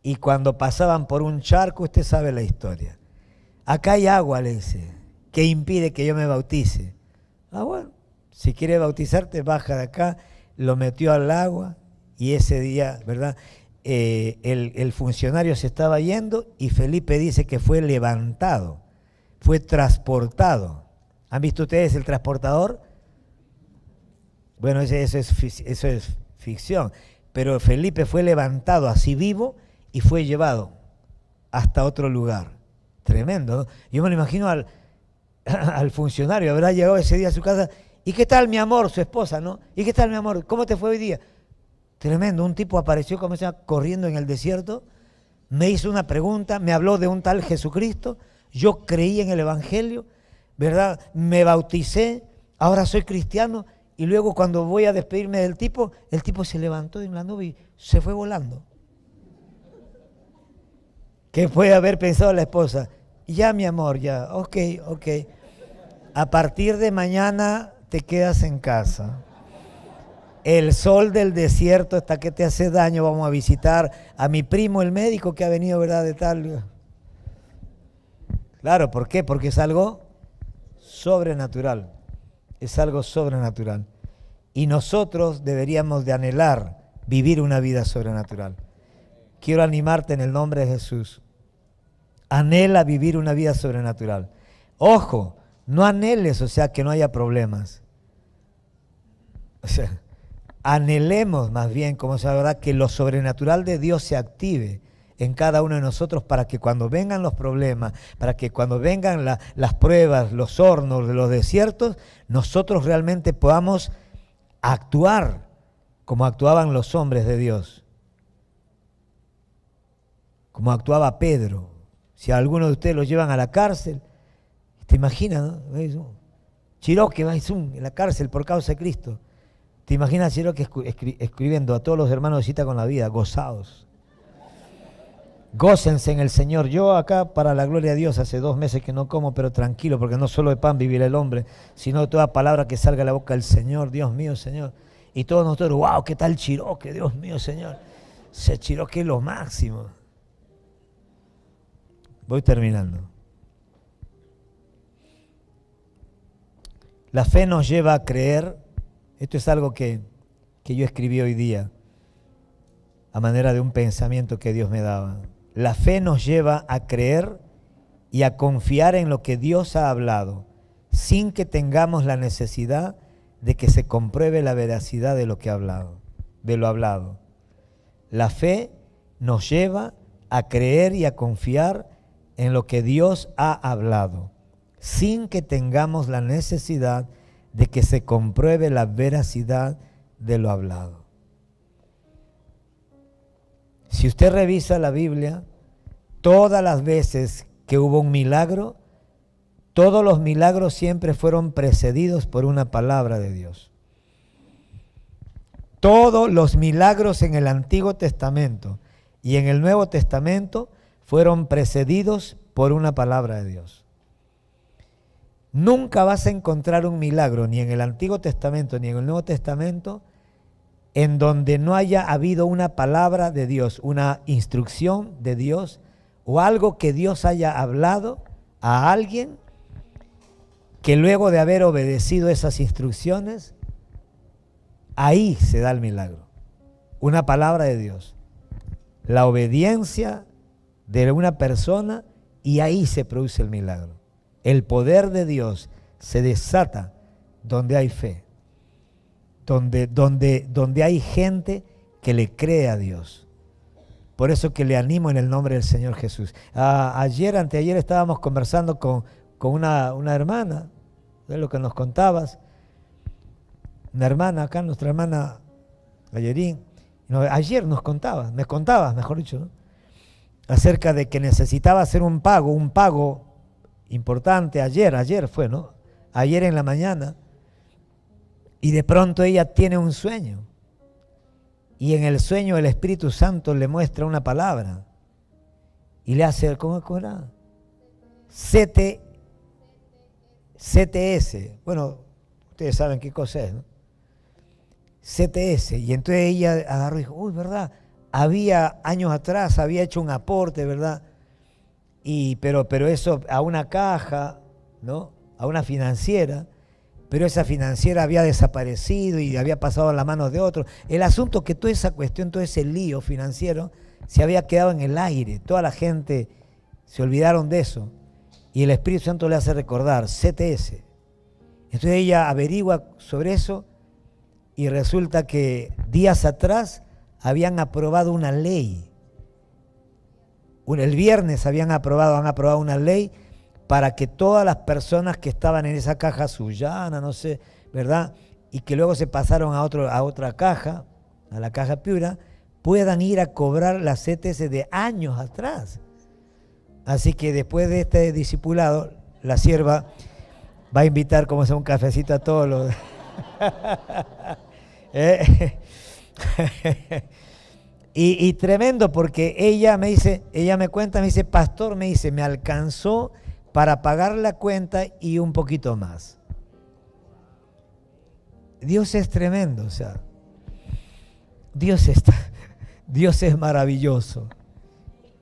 y cuando pasaban por un charco, usted sabe la historia, acá hay agua, le dice, que impide que yo me bautice. Ah, bueno, si quiere bautizarte, baja de acá. Lo metió al agua y ese día, ¿verdad? El funcionario se estaba yendo y Felipe dice que fue levantado, fue transportado. ¿Han visto ustedes el transportador? Bueno, eso es ficción, pero Felipe fue levantado así vivo y fue llevado hasta otro lugar. Tremendo, ¿no? Yo me lo imagino al funcionario, habrá llegado ese día a su casa. ¿Y qué tal, mi amor? Su esposa, ¿no? ¿Y qué tal, mi amor? ¿Cómo te fue hoy día? Tremendo, un tipo apareció como se llama, corriendo en el desierto, me hizo una pregunta, me habló de un tal Jesucristo, yo creí en el Evangelio, ¿verdad? Me bauticé, ahora soy cristiano, y luego cuando voy a despedirme del tipo, el tipo se levantó en la nube y se fue volando. ¿Qué puede haber pensado la esposa? Ya, mi amor, ya, ok. A partir de mañana te quedas en casa. El sol del desierto hasta que te hace daño, vamos a visitar a mi primo el médico que ha venido, ¿verdad? De tal. Claro, ¿por qué? Porque es algo sobrenatural. Es algo sobrenatural. Y nosotros deberíamos de anhelar vivir una vida sobrenatural. Quiero animarte en el nombre de Jesús. Anhela vivir una vida sobrenatural. Ojo, no anheles, o sea, que no haya problemas. O sea, anhelemos más bien, como se verdad, que lo sobrenatural de Dios se active en cada uno de nosotros para que cuando vengan los problemas, para que cuando vengan las pruebas, los hornos, los desiertos, nosotros realmente podamos actuar como actuaban los hombres de Dios, como actuaba Pedro. Si a alguno de ustedes lo llevan a la cárcel, ¿te imaginas, no? Chiroque va en la cárcel por causa de Cristo. ¿Te imaginas Chiroque escribiendo a todos los hermanos de Cita con la Vida, gozaos? Gócense en el Señor. Yo acá, para la gloria de Dios, hace 2 meses que no como, pero tranquilo, porque no solo de pan vivirá el hombre, sino de toda palabra que salga de la boca del Señor. Dios mío, Señor. Y todos nosotros, wow, ¿qué tal Chiroque? Dios mío, Señor. Ese Chiroque es lo máximo. Voy terminando. La fe nos lleva a creer. Esto es algo que yo escribí hoy día, a manera de un pensamiento que Dios me daba. La fe nos lleva a creer y a confiar en lo que Dios ha hablado, sin que tengamos la necesidad de que se compruebe la veracidad de lo que ha hablado, de lo hablado. La fe nos lleva a creer y a confiar en lo que Dios ha hablado, sin que tengamos la necesidad de que se compruebe la veracidad de lo hablado. Si usted revisa la Biblia, todas las veces que hubo un milagro, todos los milagros siempre fueron precedidos por una palabra de Dios. Todos los milagros en el Antiguo Testamento y en el Nuevo Testamento fueron precedidos por una palabra de Dios. Nunca vas a encontrar un milagro, ni en el Antiguo Testamento ni en el Nuevo Testamento, en donde no haya habido una palabra de Dios, una instrucción de Dios, o algo que Dios haya hablado a alguien, que luego de haber obedecido esas instrucciones, ahí se da el milagro. Una palabra de Dios. La obediencia de una persona, y ahí se produce el milagro. El poder de Dios se desata donde hay fe, donde hay gente que le cree a Dios. Por eso que le animo en el nombre del Señor Jesús. Anteayer estábamos conversando con una hermana, de lo que nos contabas, una hermana acá, nuestra hermana Ayerín. Ayer me contabas, mejor dicho, ¿no? Acerca de que necesitaba hacer un pago importante. Ayer fue, ¿no? Ayer en la mañana. Y de pronto ella tiene un sueño. Y en el sueño el Espíritu Santo le muestra una palabra. Y le hace, ¿cómo era? CTS. Bueno, ustedes saben qué cosa es, ¿no? CTS. Y entonces ella agarró y dijo, uy, ¿verdad? Había años atrás, había hecho un aporte, ¿verdad? pero eso a una caja, ¿no? A una financiera, pero esa financiera había desaparecido y había pasado a las manos de otro. El asunto es que toda esa cuestión, todo ese lío financiero se había quedado en el aire. Toda la gente se olvidaron de eso. Y el Espíritu Santo le hace recordar, CTS. Entonces ella averigua sobre eso y resulta que días atrás habían aprobado una ley. El viernes han aprobado una ley para que todas las personas que estaban en esa caja Sullana, no sé, ¿verdad? Y que luego se pasaron a otra caja, a la caja Piura, puedan ir a cobrar las CTS de años atrás. Así que después de este discipulado, la sierva va a invitar como sea un cafecito a todos los... y tremendo, porque ella me cuenta, me dice, pastor, me dice, me alcanzó para pagar la cuenta y un poquito más. Dios es tremendo, o sea, Dios es maravilloso.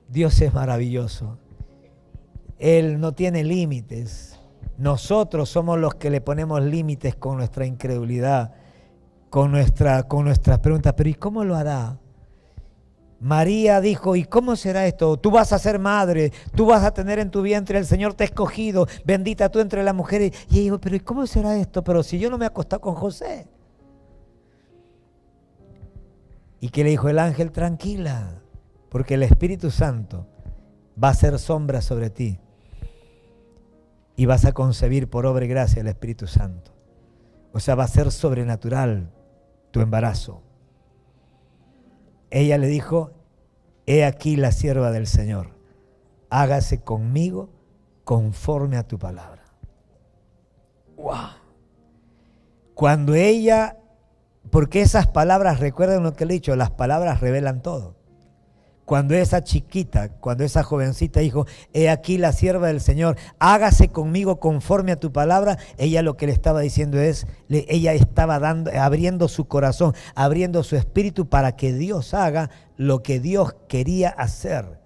Dios es maravilloso. Él no tiene límites. Nosotros somos los que le ponemos límites con nuestra incredulidad, con nuestras preguntas. Pero ¿y cómo lo hará? María dijo, ¿y cómo será esto? Tú vas a ser madre, tú vas a tener en tu vientre, el Señor te ha escogido, bendita tú entre las mujeres. Y ella dijo, pero ¿y cómo será esto? Pero si yo no me he acostado con José. ¿Y qué le dijo el ángel? Tranquila, porque el Espíritu Santo va a ser sombra sobre ti y vas a concebir por obra y gracia del Espíritu Santo. O sea, va a ser sobrenatural tu embarazo. Ella le dijo, he aquí la sierva del Señor, hágase conmigo conforme a tu palabra. ¡Wow! Cuando ella, porque esas palabras, recuerden lo que le he dicho, las palabras revelan todo. Cuando esa chiquita, cuando esa jovencita dijo, he aquí la sierva del Señor, hágase conmigo conforme a tu palabra, ella lo que le estaba diciendo es, ella estaba abriendo su corazón, abriendo su espíritu para que Dios haga lo que Dios quería hacer.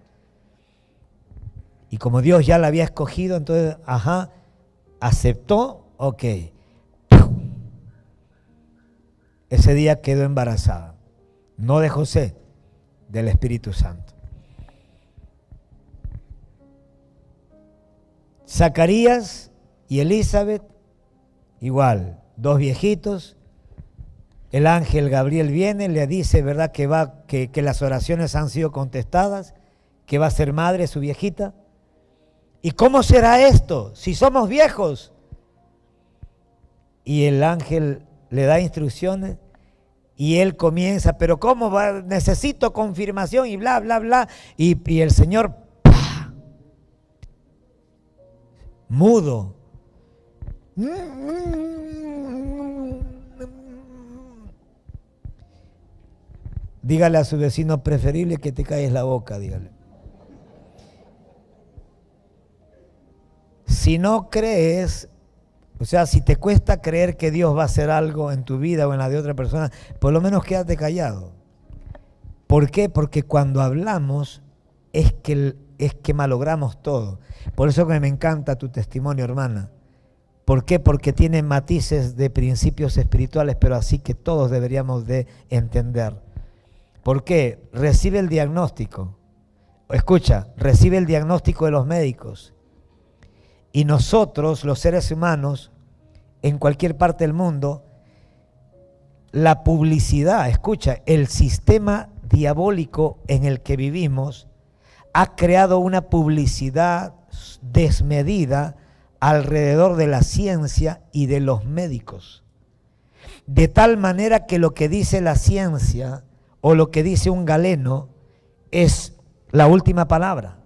Y como Dios ya la había escogido, entonces, aceptó, ok. Ese día quedó embarazada, no de José, del Espíritu Santo. Zacarías y Elizabeth, igual, dos viejitos. El ángel Gabriel viene, le dice, ¿verdad?, que las oraciones han sido contestadas, que va a ser madre su viejita. ¿Y cómo será esto si somos viejos? Y el ángel le da instrucciones. Y él comienza, pero ¿cómo va? Necesito confirmación y bla, bla, bla. Y el Señor, ¡pah!, mudo. Dígale a su vecino, preferible que te calles la boca, dígale. Si no crees, o sea, si te cuesta creer que Dios va a hacer algo en tu vida o en la de otra persona, por lo menos quédate callado. ¿Por qué? Porque cuando hablamos es que malogramos todo. Por eso que me encanta tu testimonio, hermana. ¿Por qué? Porque tiene matices de principios espirituales, pero así que todos deberíamos de entender. ¿Por qué? Recibe el diagnóstico. Escucha, recibe el diagnóstico de los médicos. Y nosotros, los seres humanos, en cualquier parte del mundo, la publicidad, escucha, el sistema diabólico en el que vivimos ha creado una publicidad desmedida alrededor de la ciencia y de los médicos. De tal manera que lo que dice la ciencia o lo que dice un galeno es la última palabra.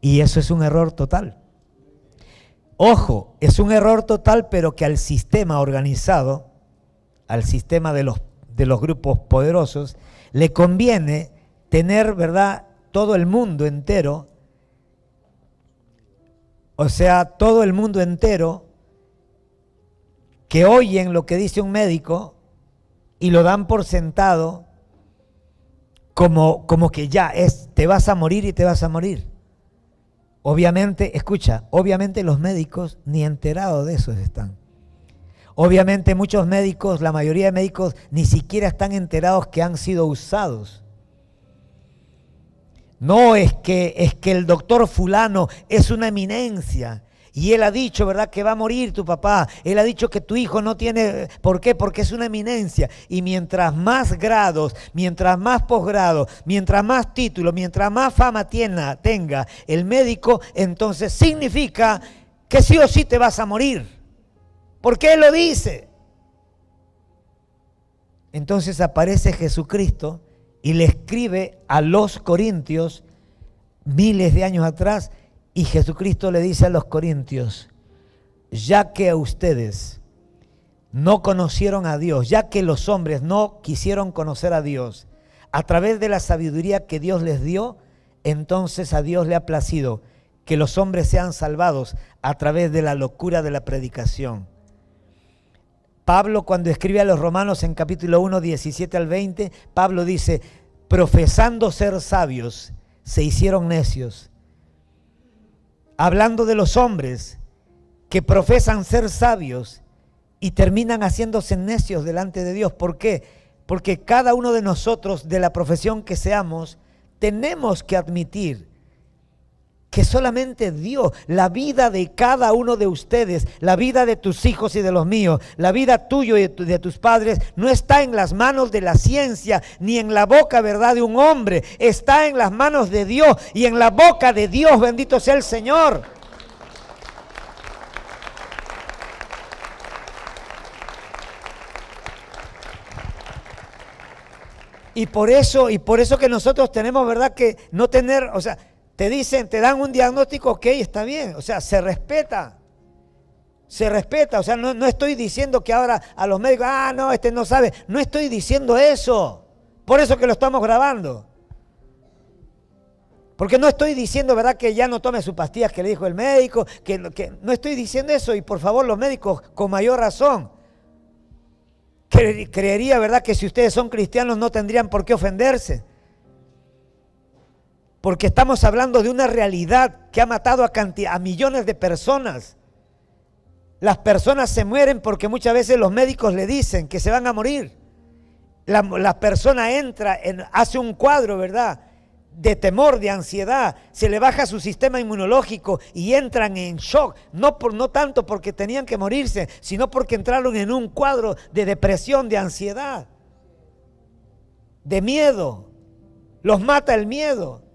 Y eso es un error total. Ojo, es un error total, pero que al sistema organizado, al sistema de los grupos poderosos, le conviene tener, ¿verdad?, todo el mundo entero, o sea, todo el mundo entero que oyen lo que dice un médico y lo dan por sentado como que ya te vas a morir y te vas a morir. Obviamente, escucha, obviamente los médicos ni enterados de eso están. Obviamente muchos médicos, la mayoría de médicos ni siquiera están enterados que han sido usados. No es que el doctor fulano es una eminencia y él ha dicho, ¿verdad?, que va a morir tu papá. Él ha dicho que tu hijo no tiene... ¿Por qué? Porque es una eminencia. Y mientras más grados, mientras más posgrados, mientras más títulos, mientras más fama tenga el médico, entonces significa que sí o sí te vas a morir. Porque él lo dice. Entonces aparece Jesucristo y le escribe a los corintios miles de años atrás, y Jesucristo le dice a los corintios: ya que a ustedes no conocieron a Dios, ya que los hombres no quisieron conocer a Dios, a través de la sabiduría que Dios les dio, entonces a Dios le ha placido que los hombres sean salvados a través de la locura de la predicación. Pablo, cuando escribe a los Romanos en capítulo 1, 17 al 20, Pablo dice: profesando ser sabios, se hicieron necios. Hablando de los hombres que profesan ser sabios y terminan haciéndose necios delante de Dios. ¿Por qué? Porque cada uno de nosotros, de la profesión que seamos, tenemos que admitir que solamente Dios, la vida de cada uno de ustedes, la vida de tus hijos y de los míos, la vida tuya y de tus padres, no está en las manos de la ciencia, ni en la boca, ¿verdad?, de un hombre. Está en las manos de Dios y en la boca de Dios, bendito sea el Señor. Y por eso que nosotros tenemos, ¿verdad?, que no tener, o sea, te dicen, te dan un diagnóstico, ok, está bien, o sea, se respeta, o sea, no estoy diciendo que ahora a los médicos, no, este no sabe, no estoy diciendo eso, por eso que lo estamos grabando, porque no estoy diciendo, ¿verdad?, que ya no tome sus pastillas que le dijo el médico, que no estoy diciendo eso, y por favor los médicos con mayor razón, creería, ¿verdad?, que si ustedes son cristianos no tendrían por qué ofenderse. Porque estamos hablando de una realidad que ha matado a millones de personas. Las personas se mueren porque muchas veces los médicos le dicen que se van a morir. La persona hace un cuadro, ¿verdad?, de temor, de ansiedad, se le baja su sistema inmunológico y entran en shock, no tanto porque tenían que morirse, sino porque entraron en un cuadro de depresión, de ansiedad, de miedo. Los mata el miedo.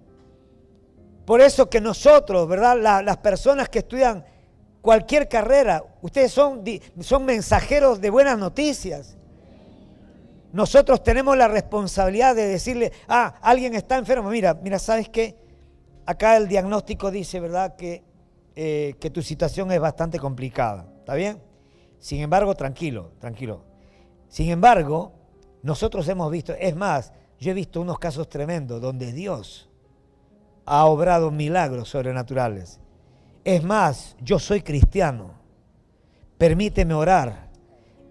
Por eso que nosotros, ¿verdad?, las personas que estudian cualquier carrera, ustedes son mensajeros de buenas noticias. Nosotros tenemos la responsabilidad de decirle, alguien está enfermo, mira, ¿sabes qué? Acá el diagnóstico dice, ¿verdad?, que tu situación es bastante complicada, ¿está bien? Sin embargo, tranquilo. Sin embargo, nosotros hemos visto, es más, yo he visto unos casos tremendos donde Dios ha obrado milagros sobrenaturales. Es más, yo soy cristiano, permíteme orar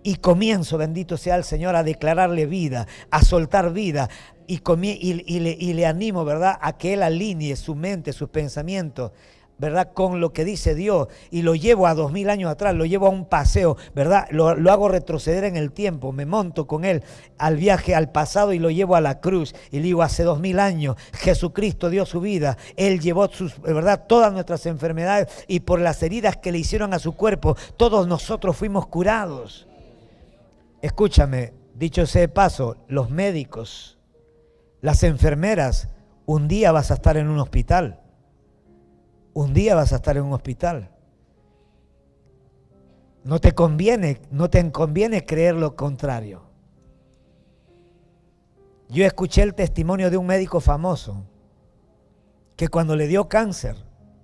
y comienzo, bendito sea el Señor, a declararle vida, a soltar vida y le animo, ¿verdad?, a que Él alinee su mente, sus pensamientos, ¿verdad?, con lo que dice Dios, y lo llevo a 2000 años atrás, lo llevo a un paseo, ¿verdad?, lo hago retroceder en el tiempo, me monto con Él al viaje al pasado y lo llevo a la cruz y le digo, hace 2000 años Jesucristo dio su vida, Él llevó ¿verdad?, todas nuestras enfermedades, y por las heridas que le hicieron a su cuerpo, todos nosotros fuimos curados. Escúchame, dicho sea de paso, los médicos, las enfermeras, un día vas a estar en un hospital. Un día vas a estar en un hospital. No te conviene creer lo contrario. Yo escuché el testimonio de un médico famoso que cuando le dio cáncer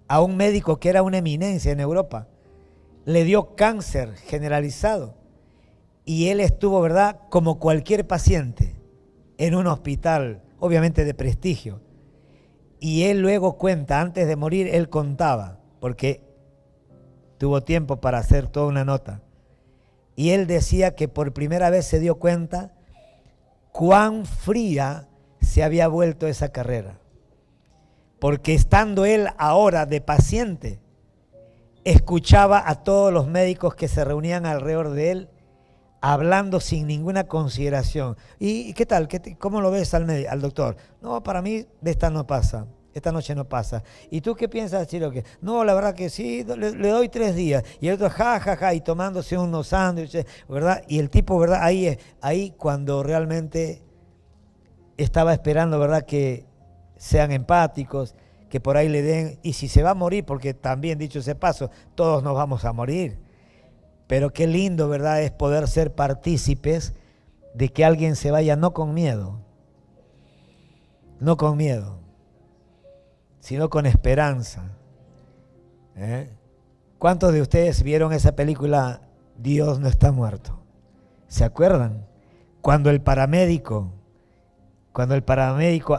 a un médico que era una eminencia en Europa, le dio cáncer generalizado y él estuvo, ¿verdad?, como cualquier paciente en un hospital, obviamente de prestigio. Y él luego cuenta, antes de morir, él contaba, porque tuvo tiempo para hacer toda una nota. Y él decía que por primera vez se dio cuenta cuán fría se había vuelto esa carrera. porque estando él ahora de paciente, escuchaba a todos los médicos que se reunían alrededor de él, hablando sin ninguna consideración. ¿Y qué tal? ¿Cómo lo ves al doctor? No, para mí de esta no pasa. Esta noche no pasa. ¿Y tú qué piensas, Chiroque? No, la verdad que sí, le doy 3 días. Y el otro, ja, y tomándose unos sándwiches, ¿verdad? Y el tipo, ¿verdad? Ahí cuando realmente estaba esperando, ¿verdad? Que sean empáticos, que por ahí le den, y si se va a morir, porque también, dicho ese paso, todos nos vamos a morir. Pero qué lindo, ¿verdad? Es poder ser partícipes de que alguien se vaya no con miedo, sino con esperanza. ¿Cuántos de ustedes vieron esa película Dios no está muerto? ¿Se acuerdan? Cuando el paramédico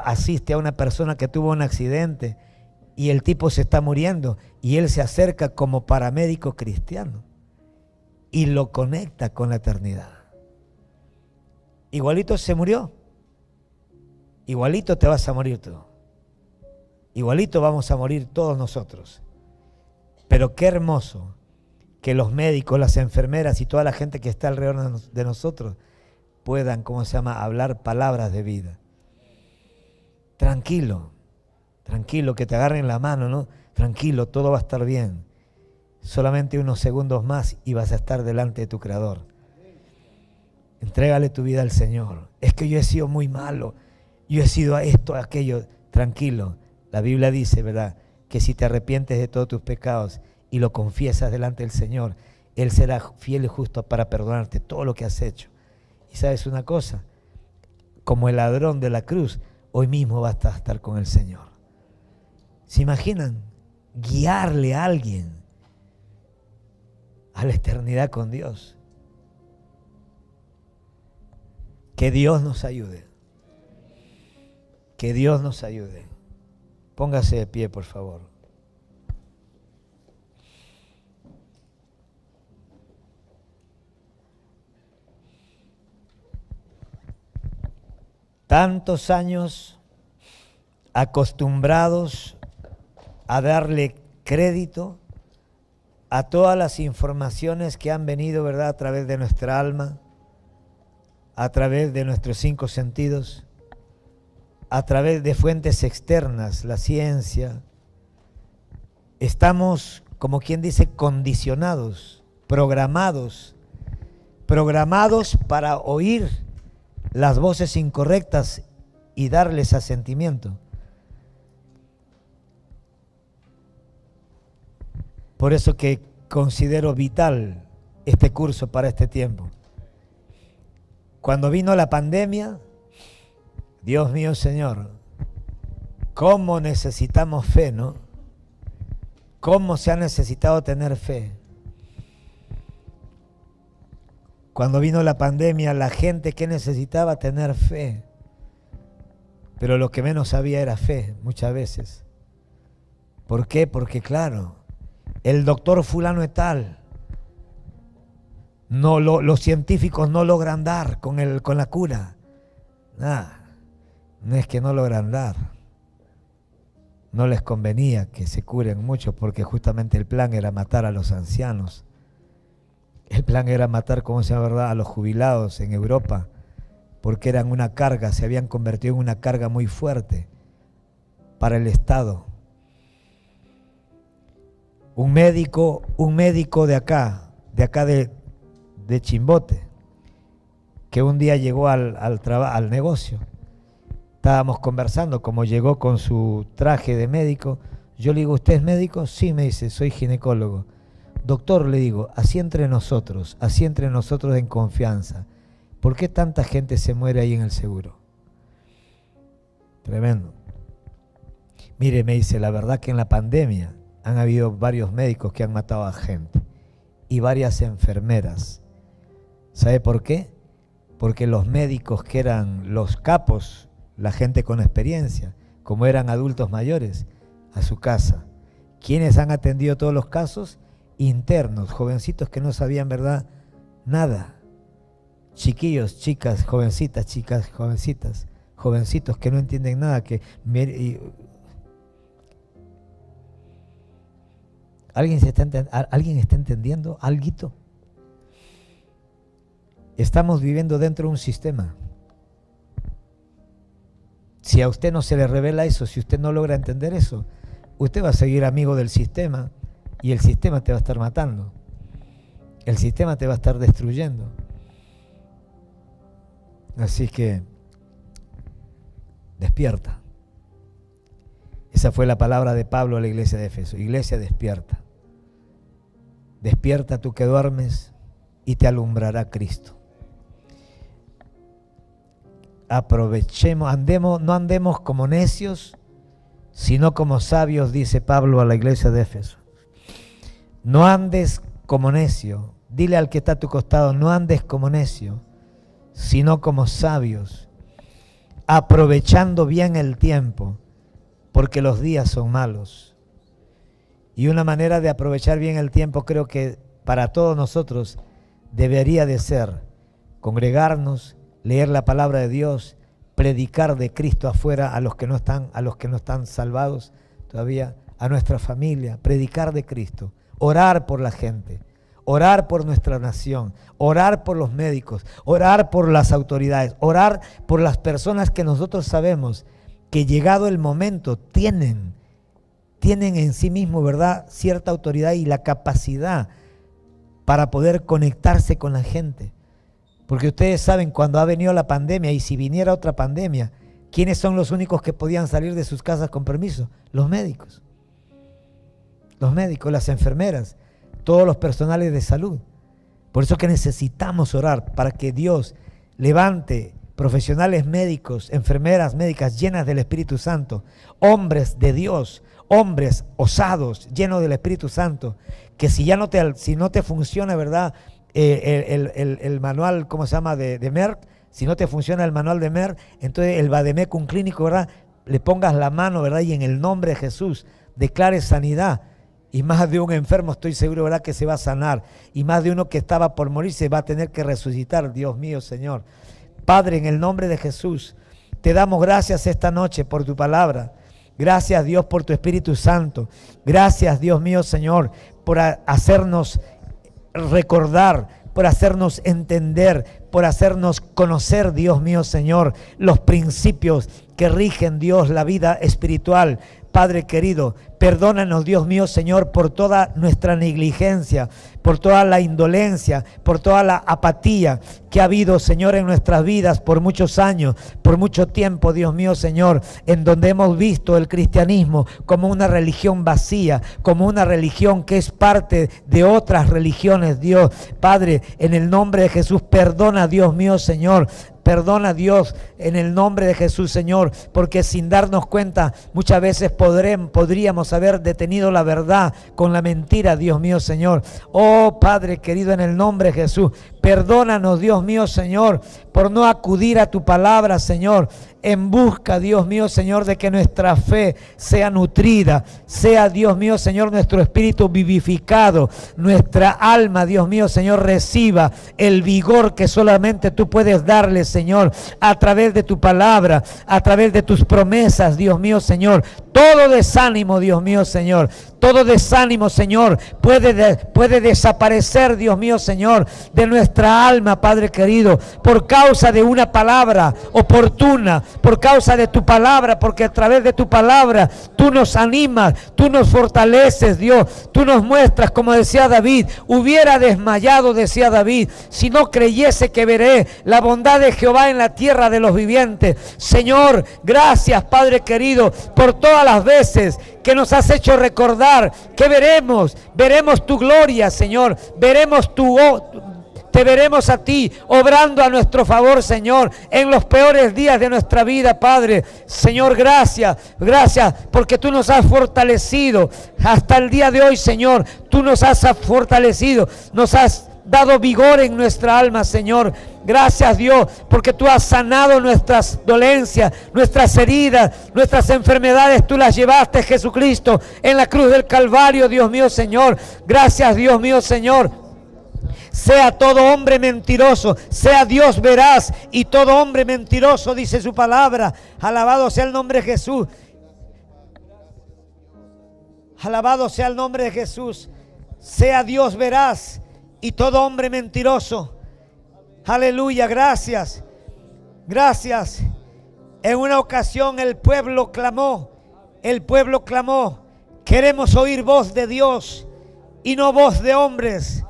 asiste a una persona que tuvo un accidente y el tipo se está muriendo y él se acerca como paramédico cristiano y lo conecta con la eternidad. Igualito se murió, igualito te vas a morir tú. Igualito vamos a morir todos nosotros. Pero qué hermoso que los médicos, las enfermeras y toda la gente que está alrededor de nosotros puedan, hablar palabras de vida. Tranquilo, que te agarren la mano, ¿no? Tranquilo, todo va a estar bien. Solamente unos segundos más y vas a estar delante de tu Creador. Entrégale tu vida al Señor. Es que yo he sido muy malo, yo he sido esto, aquello. Tranquilo. La Biblia dice, ¿verdad?, que si te arrepientes de todos tus pecados y lo confiesas delante del Señor, Él será fiel y justo para perdonarte todo lo que has hecho. Y sabes una cosa, como el ladrón de la cruz, hoy mismo vas a estar con el Señor. ¿Se imaginan guiarle a alguien a la eternidad con Dios? Que Dios nos ayude. Que Dios nos ayude. Póngase de pie, por favor. Tantos años acostumbrados a darle crédito a todas las informaciones que han venido, ¿verdad?, a través de nuestra alma, a través de nuestros 5 sentidos, a través de fuentes externas, la ciencia. Estamos, como quien dice, condicionados, programados para oír las voces incorrectas y darles asentimiento. Por eso que considero vital este curso para este tiempo. Cuando vino la pandemia, Dios mío, Señor, cómo necesitamos fe, ¿no? Cómo se ha necesitado tener fe. Cuando vino la pandemia, la gente que necesitaba tener fe, pero lo que menos había era fe, muchas veces. ¿Por qué? Porque claro, el doctor fulano es tal. No, los científicos no logran dar con la cura. Nada. No es que no logran dar, no les convenía que se curen mucho porque justamente el plan era matar a los ancianos. El plan era matar, ¿verdad?, a los jubilados en Europa, porque eran una carga, se habían convertido en una carga muy fuerte para el Estado. Un médico de acá de Chimbote, que un día llegó al negocio. Estábamos conversando, como llegó con su traje de médico. Yo le digo, ¿usted es médico? Sí, me dice, soy ginecólogo. Doctor, le digo, así entre nosotros en confianza, ¿por qué tanta gente se muere ahí en el seguro? Tremendo. Mire, me dice, la verdad que en la pandemia han habido varios médicos que han matado a gente y varias enfermeras. ¿Sabe por qué? Porque los médicos que eran los capos, la gente con experiencia, como eran adultos mayores, a su casa. ¿Quiénes han atendido todos los casos? Internos, jovencitos que no sabían, ¿verdad?, nada. Chiquillos, chicas, jovencitas, jovencitos que no entienden nada, ¿Alguien está entendiendo alguito? Estamos viviendo dentro de un sistema. Si a usted no se le revela eso, si usted no logra entender eso, usted va a seguir amigo del sistema y el sistema te va a estar matando. El sistema te va a estar destruyendo. Así que despierta. Esa fue la palabra de Pablo a la iglesia de Éfeso. Iglesia, despierta. Despierta tú que duermes y te alumbrará Cristo. Aprovechemos, no andemos como necios, sino como sabios, dice Pablo a la iglesia de Éfeso. No andes como necio. Dile al que está a tu costado, no andes como necio, sino como sabios, aprovechando bien el tiempo, porque los días son malos. Y una manera de aprovechar bien el tiempo, creo que para todos nosotros debería de ser congregarnos, leer la palabra de Dios, predicar de Cristo afuera a los que no están salvados todavía, a nuestra familia, predicar de Cristo, orar por la gente, orar por nuestra nación, orar por los médicos, orar por las autoridades, orar por las personas que nosotros sabemos que llegado el momento tienen en sí mismos, ¿verdad?, cierta autoridad y la capacidad para poder conectarse con la gente. Porque ustedes saben, cuando ha venido la pandemia, y si viniera otra pandemia, ¿quiénes son los únicos que podían salir de sus casas con permiso? Los médicos. Los médicos, las enfermeras, todos los personales de salud. Por eso que necesitamos orar para que Dios levante profesionales médicos, enfermeras médicas llenas del Espíritu Santo, hombres de Dios, hombres osados, llenos del Espíritu Santo, que si no te funciona, ¿verdad?, el manual, ¿cómo se llama?, de Merck, si no te funciona el manual de Merck, entonces el Vademecum clínico, ¿verdad?, le pongas la mano, ¿verdad?, y en el nombre de Jesús declares sanidad. Y más de un enfermo estoy seguro, ¿verdad?, que se va a sanar. Y más de uno que estaba por morir se va a tener que resucitar. Dios mío, Señor. Padre, en el nombre de Jesús, te damos gracias esta noche por tu palabra. Gracias, Dios, por tu Espíritu Santo. Gracias, Dios mío, Señor, por hacernos recordar, por hacernos entender, por hacernos conocer, Dios mío, Señor, los principios que rigen, Dios, la vida espiritual. Padre querido, perdónanos, Dios mío, Señor, por toda nuestra negligencia, por toda la indolencia, por toda la apatía que ha habido, Señor, en nuestras vidas por muchos años, por mucho tiempo, Dios mío, Señor, en donde hemos visto el cristianismo como una religión vacía, como una religión que es parte de otras religiones, Dios. Padre, en el nombre de Jesús, perdona, Dios mío, Señor. Perdona, Dios, en el nombre de Jesús, Señor, porque sin darnos cuenta muchas veces podríamos haber detenido la verdad con la mentira, Dios mío, Señor. Oh, Padre querido, en el nombre de Jesús, perdónanos, Dios mío, Señor, por no acudir a tu palabra, Señor, en busca, Dios mío, Señor, de que nuestra fe sea nutrida, sea, Dios mío, Señor, nuestro espíritu vivificado, nuestra alma, Dios mío, Señor, reciba el vigor que solamente tú puedes darle, Señor, a través de tu palabra, a través de tus promesas, Dios mío, Señor. Todo desánimo, Dios mío, Señor, todo desánimo, Señor, puede desaparecer, Dios mío, Señor, de nuestra alma, Padre querido, por causa de una palabra oportuna, por causa de tu palabra, porque a través de tu palabra tú nos animas, tú nos fortaleces, Dios, tú nos muestras, como decía David, hubiera desmayado, decía David, si no creyese que veré la bondad de Jehová en la tierra de los vivientes. Señor, gracias, Padre querido, por todas las veces que nos has hecho recordar que veremos tu gloria, Señor, te veremos a ti obrando a nuestro favor, Señor, en los peores días de nuestra vida, Padre. Señor, gracias porque tú nos has fortalecido hasta el día de hoy, Señor. Tú nos has fortalecido, nos has dado vigor en nuestra alma, Señor. Gracias, Dios, porque tú has sanado nuestras dolencias, nuestras heridas, nuestras enfermedades. Tú las llevaste, Jesucristo, en la cruz del Calvario, Dios mío, Señor. Gracias, Dios mío, Señor. Sea todo hombre mentiroso, sea Dios veraz y todo hombre mentiroso, dice su palabra. Alabado sea el nombre de Jesús. Alabado sea el nombre de Jesús. Sea Dios veraz y todo hombre mentiroso. Aleluya, gracias. Gracias. En una ocasión el pueblo clamó. Queremos oír voz de Dios y no voz de hombres.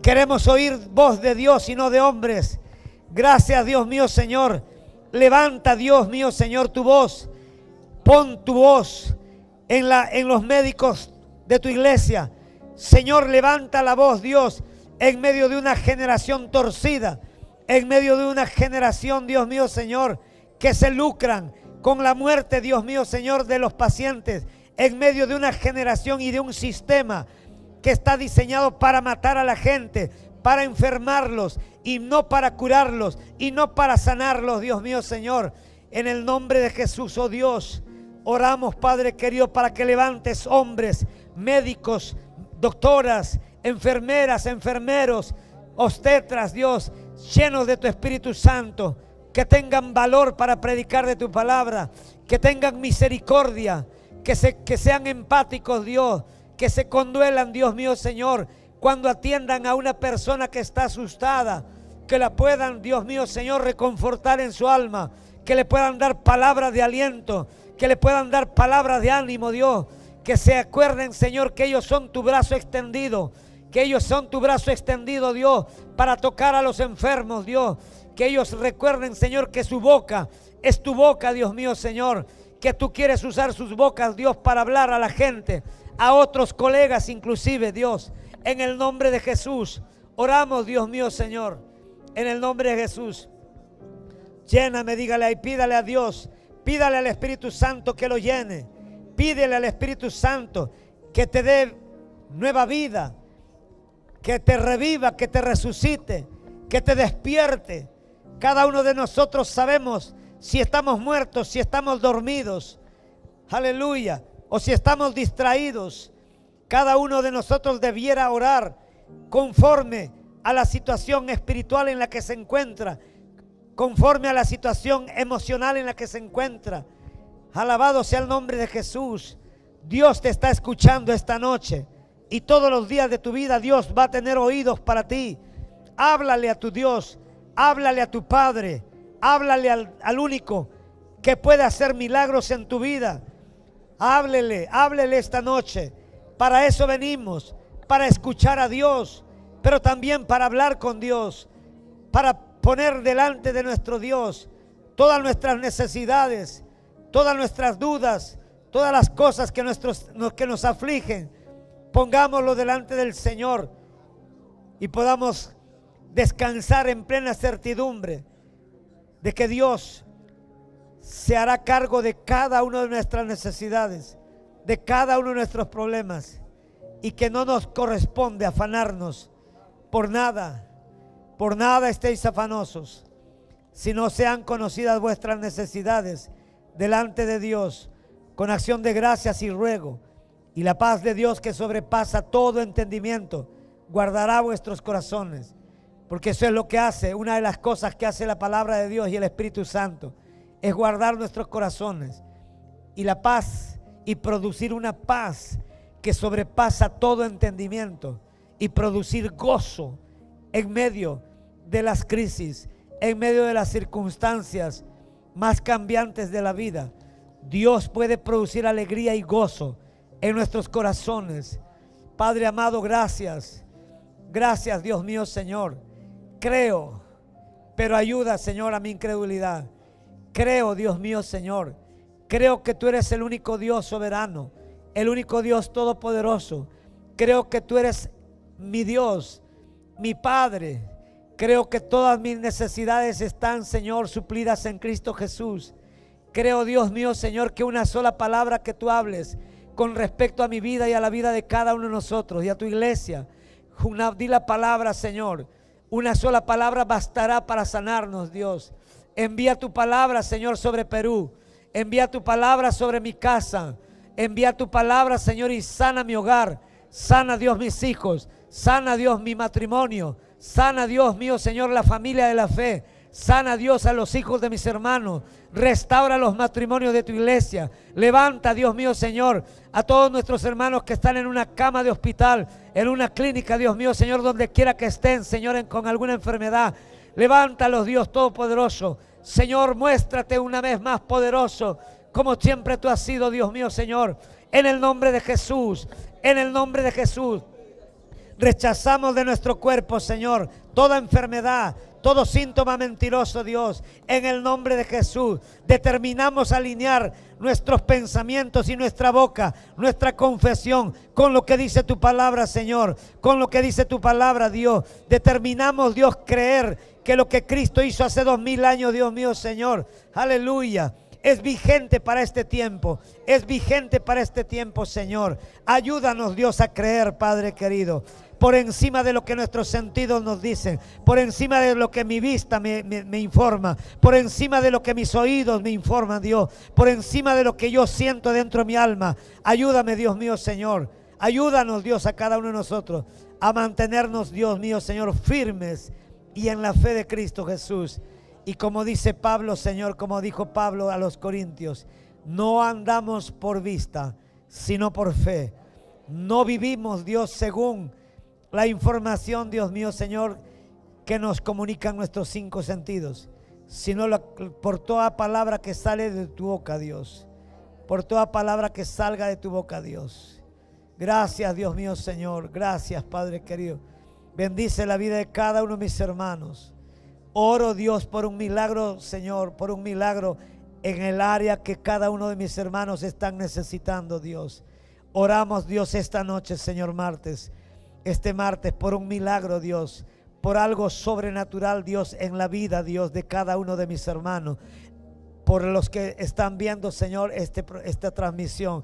Queremos oír voz de Dios y no de hombres. Gracias, Dios mío, Señor. Levanta, Dios mío, Señor, tu voz. Pon tu voz en los médicos de tu iglesia. Señor, levanta la voz, Dios, en medio de una generación torcida, en medio de una generación, Dios mío, Señor, que se lucran con la muerte, Dios mío, Señor, de los pacientes, en medio de una generación y de un sistema que está diseñado para matar a la gente, para enfermarlos y no para curarlos y no para sanarlos, Dios mío, Señor. En el nombre de Jesús, oh Dios, oramos, Padre querido, para que levantes hombres, médicos, doctoras, enfermeras, enfermeros, obstetras, Dios, llenos de tu Espíritu Santo, que tengan valor para predicar de tu palabra, que tengan misericordia, que sean empáticos, Dios, que se conduelan, Dios mío, Señor, cuando atiendan a una persona que está asustada, que la puedan, Dios mío, Señor, reconfortar en su alma, que le puedan dar palabras de aliento, que le puedan dar palabras de ánimo, Dios, que se acuerden, Señor, que ellos son tu brazo extendido, que ellos son tu brazo extendido, Dios, para tocar a los enfermos, Dios, que ellos recuerden, Señor, que su boca es tu boca, Dios mío, Señor, que tú quieres usar sus bocas, Dios, para hablar a la gente, a otros colegas inclusive, Dios, en el nombre de Jesús, oramos, Dios mío, Señor, en el nombre de Jesús. Lléname, dígale y pídale a Dios, pídale al Espíritu Santo que lo llene, pídele al Espíritu Santo que te dé nueva vida, que te reviva, que te resucite, que te despierte. Cada uno de nosotros sabemos si estamos muertos, si estamos dormidos, aleluya, o si estamos distraídos. Cada uno de nosotros debiera orar conforme a la situación espiritual en la que se encuentra, conforme a la situación emocional en la que se encuentra. Alabado sea el nombre de Jesús. Dios te está escuchando esta noche y todos los días de tu vida Dios va a tener oídos para ti. Háblale a tu Dios, háblale a tu Padre, háblale al único que puede hacer milagros en tu vida. Háblele esta noche. Para eso venimos, para escuchar a Dios, pero también para hablar con Dios, para poner delante de nuestro Dios todas nuestras necesidades, todas nuestras dudas, todas las cosas que nos afligen. Pongámoslo delante del Señor y podamos descansar en plena certidumbre de que Dios se hará cargo de cada una de nuestras necesidades, de cada uno de nuestros problemas, y que no nos corresponde afanarnos por nada estéis afanosos, si no sean conocidas vuestras necesidades delante de Dios, con acción de gracias y ruego, y la paz de Dios que sobrepasa todo entendimiento, guardará vuestros corazones, porque eso es lo que hace, una de las cosas que hace la palabra de Dios y el Espíritu Santo, es guardar nuestros corazones, y la paz, y producir una paz que sobrepasa todo entendimiento, y producir gozo en medio de las crisis, en medio de las circunstancias más cambiantes de la vida. Dios puede producir alegría y gozo en nuestros corazones. Padre amado, gracias. Gracias, Dios mío, Señor. Creo, pero ayuda, Señor, a mi incredulidad. Creo, Dios mío, Señor. Creo que tú eres el único Dios soberano, el único Dios todopoderoso. Creo que tú eres mi Dios, mi Padre. Creo que todas mis necesidades están, Señor, suplidas en Cristo Jesús. Creo, Dios mío, Señor, que una sola palabra que tú hables con respecto a mi vida y a la vida de cada uno de nosotros y a tu iglesia, di la palabra, Señor. Una sola palabra bastará para sanarnos, Dios. Envía tu palabra, Señor, sobre Perú. Envía tu palabra sobre mi casa. Envía tu palabra, Señor, y sana mi hogar. Sana, Dios, mis hijos. Sana, Dios, mi matrimonio. Sana, Dios mío, Señor, la familia de la fe. Sana, Dios, a los hijos de mis hermanos. Restaura los matrimonios de tu iglesia. Levanta, Dios mío, Señor, a todos nuestros hermanos que están en una cama de hospital, en una clínica, Dios mío, Señor, donde quiera que estén, Señor, con alguna enfermedad. Levántalos, Dios Todopoderoso. Señor, muéstrate una vez más poderoso, como siempre tú has sido, Dios mío, Señor. En el nombre de Jesús, en el nombre de Jesús. Rechazamos de nuestro cuerpo, Señor, toda enfermedad, todo síntoma mentiroso, Dios. En el nombre de Jesús, determinamos alinear nuestros pensamientos y nuestra boca, nuestra confesión, con lo que dice tu palabra, Señor, con lo que dice tu palabra, Dios. Determinamos, Dios, creer que lo que Cristo hizo hace 2000 años, Dios mío, Señor, aleluya, es vigente para este tiempo, es vigente para este tiempo, Señor. Ayúdanos, Dios, a creer, Padre querido, por encima de lo que nuestros sentidos nos dicen, por encima de lo que mi vista me informa, por encima de lo que mis oídos me informan, Dios, por encima de lo que yo siento dentro de mi alma. Ayúdame, Dios mío, Señor. Ayúdanos, Dios, a cada uno de nosotros a mantenernos, Dios mío, Señor, firmes y en la fe de Cristo Jesús. Y como dice Pablo, Señor, como dijo Pablo a los Corintios, no andamos por vista, sino por fe. No vivimos, Dios, según la información, Dios mío, Señor, que nos comunican nuestros 5 sentidos, sino por toda palabra que sale de tu boca, Dios. Por toda palabra que salga de tu boca, Dios. Gracias, Dios mío, Señor. Gracias, Padre querido. Bendice la vida de cada uno de mis hermanos. Oro, Dios, por un milagro, Señor, por un milagro en el área que cada uno de mis hermanos están necesitando, Dios. Oramos, Dios, esta noche, Señor, este martes, por un milagro, Dios, por algo sobrenatural, Dios, en la vida, Dios, de cada uno de mis hermanos, por los que están viendo, Señor, esta transmisión,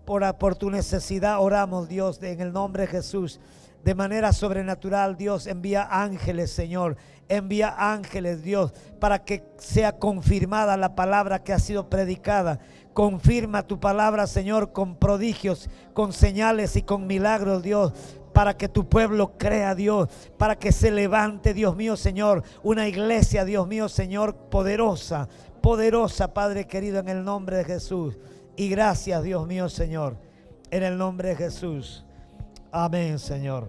por tu necesidad, oramos, Dios, en el nombre de Jesús. De manera sobrenatural, Dios, envía ángeles, Señor. Envía ángeles, Dios, para que sea confirmada la palabra que ha sido predicada. Confirma tu palabra, Señor, con prodigios, con señales y con milagros, Dios, para que tu pueblo crea, Dios, para que se levante, Dios mío, Señor, una iglesia, Dios mío, Señor, poderosa, poderosa, Padre querido, en el nombre de Jesús. Y gracias, Dios mío, Señor, en el nombre de Jesús. Amén, Señor.